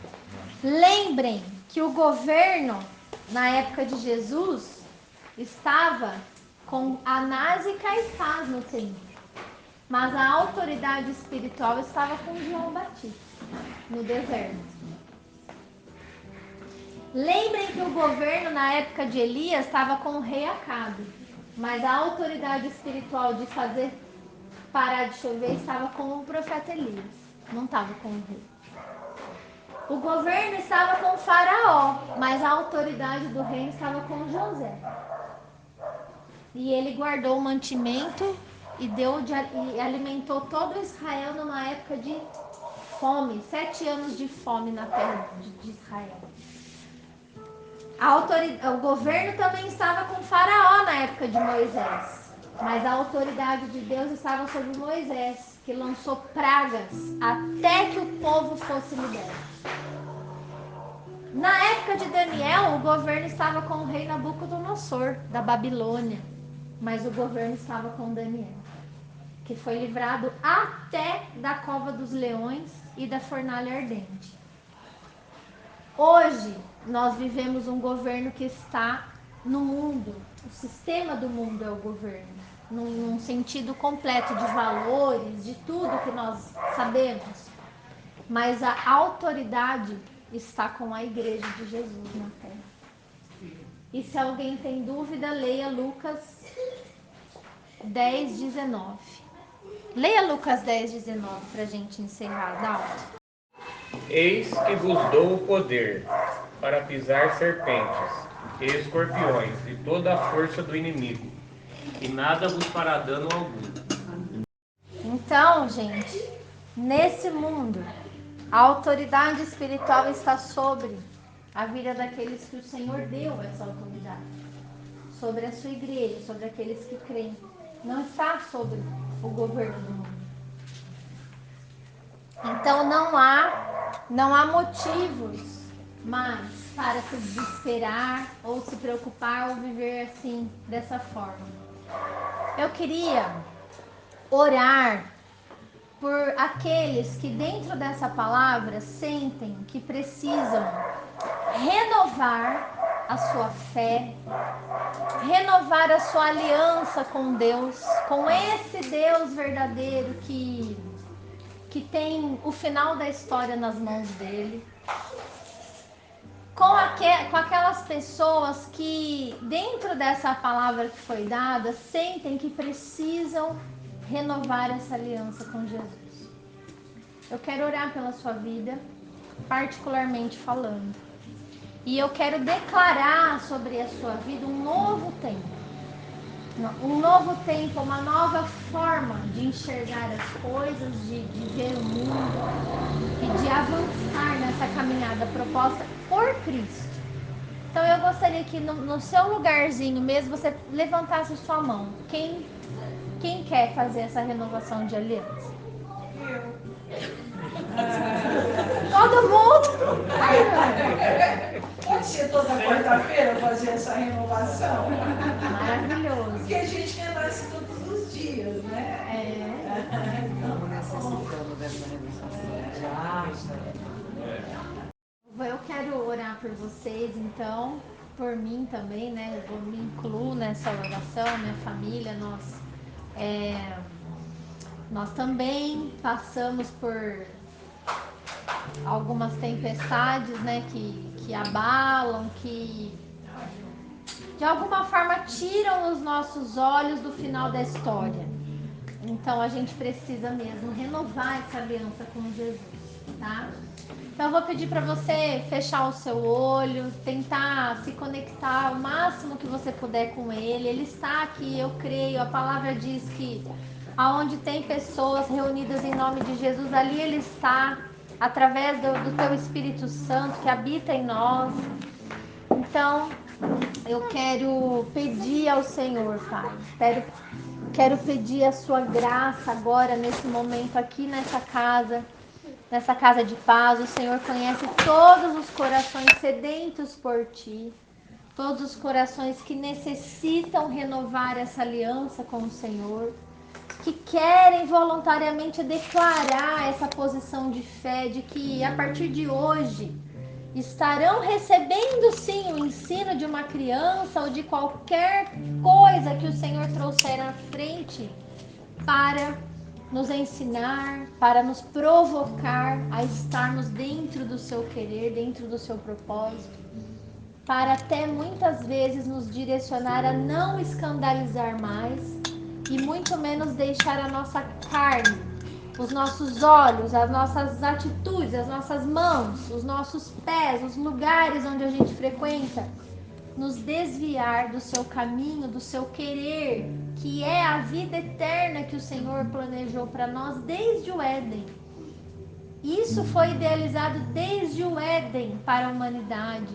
Lembrem que o governo, na época de Jesus, estava com Anás e Caifás no templo, mas a autoridade espiritual estava com João Batista, no deserto. Lembrem que o governo, na época de Elias, estava com o rei Acabe, mas a autoridade espiritual de fazer parar de chover estava com o profeta Elias, não estava com o rei. O governo estava com o faraó, mas a autoridade do reino estava com José. E ele guardou o mantimento e alimentou todo Israel numa época de fome, 7 anos de fome na terra de Israel. O governo também estava com o faraó na época de Moisés, mas a autoridade de Deus estava sobre Moisés, que lançou pragas até que o povo fosse liberto. Na época de Daniel, o governo estava com o rei Nabucodonosor, da Babilônia, mas o governo estava com Daniel, que foi livrado até da cova dos leões e da fornalha ardente. Hoje, nós vivemos um governo que está no mundo, o sistema do mundo é o governo, num sentido completo de valores, de tudo que nós sabemos, mas a autoridade está com a igreja de Jesus na terra. E se alguém tem dúvida, leia Lucas 10, 19. Leia Lucas 10, 19 para a gente encerrar, Dalton. Eis que vos dou o poder para pisar serpentes e escorpiões e toda a força do inimigo, e nada vos fará dano algum. Então, gente, nesse mundo, a autoridade espiritual está sobre a vida daqueles que o Senhor deu essa autoridade. Sobre a sua igreja, sobre aqueles que creem. Não está sobre o governo do mundo. Então não há motivos mais para se desesperar ou se preocupar ou viver assim, dessa forma. Eu queria orar por aqueles que dentro dessa palavra sentem que precisam renovar a sua fé, renovar a sua aliança com Deus, com esse Deus verdadeiro que tem o final da história nas mãos dele. Com aquelas pessoas que dentro dessa palavra que foi dada sentem que precisam renovar essa aliança com Jesus. Eu quero orar pela sua vida, particularmente falando. E eu quero declarar sobre a sua vida um novo tempo. Um novo tempo, uma nova forma de enxergar as coisas, de ver o mundo e de avançar nessa caminhada proposta por Cristo. Então eu gostaria que no seu lugarzinho mesmo você levantasse sua mão. Quem quer fazer essa renovação de aliança? Todo mundo? Pode ser toda quarta-feira fazer essa renovação? Maravilhoso. Porque a gente renasce todos os dias, né? Estamos necessitando dessa renovação. Eu quero orar por vocês, então, por mim também, né? Eu me incluo nessa oração, minha família, nós também passamos por algumas tempestades, né? Que abalam, que de alguma forma tiram os nossos olhos do final da história. Então a gente precisa mesmo renovar essa aliança com Jesus, tá? Então eu vou pedir para você fechar o seu olho, tentar se conectar o máximo que você puder com Ele. Ele está aqui, eu creio. A palavra diz que aonde tem pessoas reunidas em nome de Jesus, ali Ele está, através do Teu Espírito Santo que habita em nós. Então eu quero pedir ao Senhor, Pai, quero pedir a sua graça agora, nesse momento, aqui nessa casa de paz. O Senhor conhece todos os corações sedentos por Ti, todos os corações que necessitam renovar essa aliança com o Senhor, que querem voluntariamente declarar essa posição de fé, de que a partir de hoje estarão recebendo sim o ensino de uma criança ou de qualquer coisa que o Senhor trouxer à frente para nos ensinar, para nos provocar a estarmos dentro do seu querer, dentro do seu propósito, para até muitas vezes nos direcionar a não escandalizar mais e muito menos deixar a nossa carne, os nossos olhos, as nossas atitudes, as nossas mãos, os nossos pés, os lugares onde a gente frequenta, nos desviar do seu caminho, do seu querer, que é a vida eterna que o Senhor planejou para nós desde o Éden. Isso foi idealizado desde o Éden para a humanidade.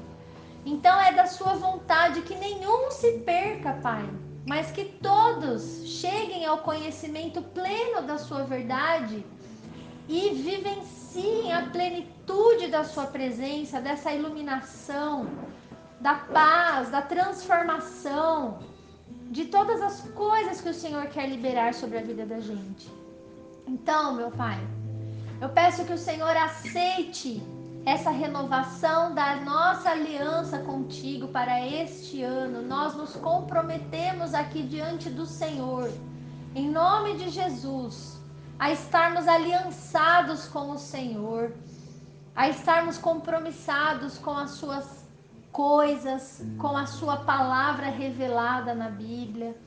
Então é da sua vontade que nenhum se perca, Pai, mas que todos cheguem ao conhecimento pleno da sua verdade e vivenciem a plenitude da sua presença, dessa iluminação, da paz, da transformação, de todas as coisas que o Senhor quer liberar sobre a vida da gente. Então, meu Pai, eu peço que o Senhor aceite essa renovação da nossa aliança contigo para este ano. Nós nos comprometemos aqui diante do Senhor, em nome de Jesus, a estarmos aliançados com o Senhor, a estarmos compromissados com as suas coisas, com a sua palavra revelada na Bíblia,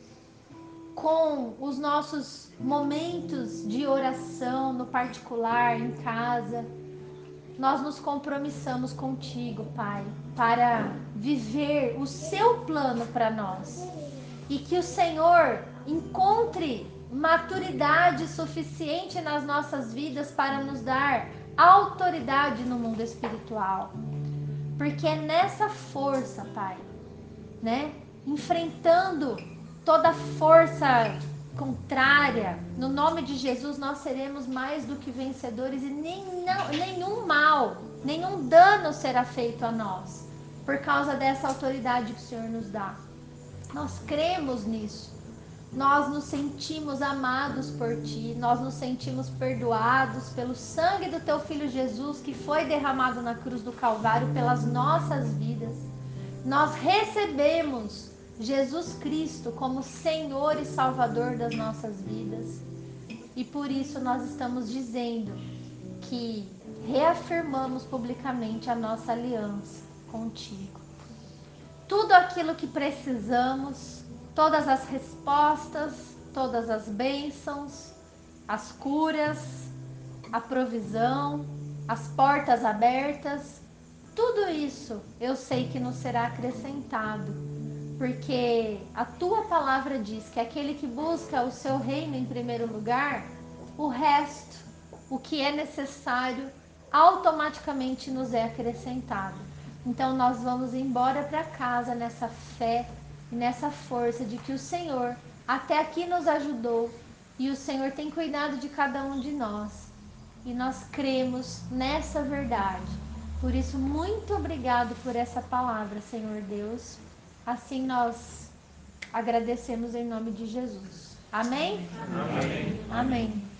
com os nossos momentos de oração no particular, em casa. Nós nos compromissamos contigo, Pai, para viver o seu plano para nós. E que o Senhor encontre maturidade suficiente nas nossas vidas para nos dar autoridade no mundo espiritual. Porque é nessa força, Pai, né? Enfrentando toda força contrária, no nome de Jesus nós seremos mais do que vencedores e nenhum mal, nenhum dano será feito a nós, por causa dessa autoridade que o Senhor nos dá. Nós cremos nisso. nós nos sentimos amados por Ti, nós nos sentimos perdoados pelo sangue do Teu Filho Jesus, que foi derramado na cruz do Calvário pelas nossas vidas. Nós recebemos Jesus Cristo como Senhor e Salvador das nossas vidas. E por isso nós estamos dizendo que reafirmamos publicamente a nossa aliança contigo. Tudo aquilo que precisamos, todas as respostas, todas as bênçãos, as curas, a provisão, as portas abertas, tudo isso eu sei que nos será acrescentado, porque a tua palavra diz que aquele que busca o seu reino em primeiro lugar, o resto, o que é necessário, automaticamente nos é acrescentado. Então nós vamos embora para casa nessa fé e nessa força de que o Senhor até aqui nos ajudou e o Senhor tem cuidado de cada um de nós. E nós cremos nessa verdade. Por isso, muito obrigado por essa palavra, Senhor Deus. Assim nós agradecemos em nome de Jesus. Amém? Amém. Amém.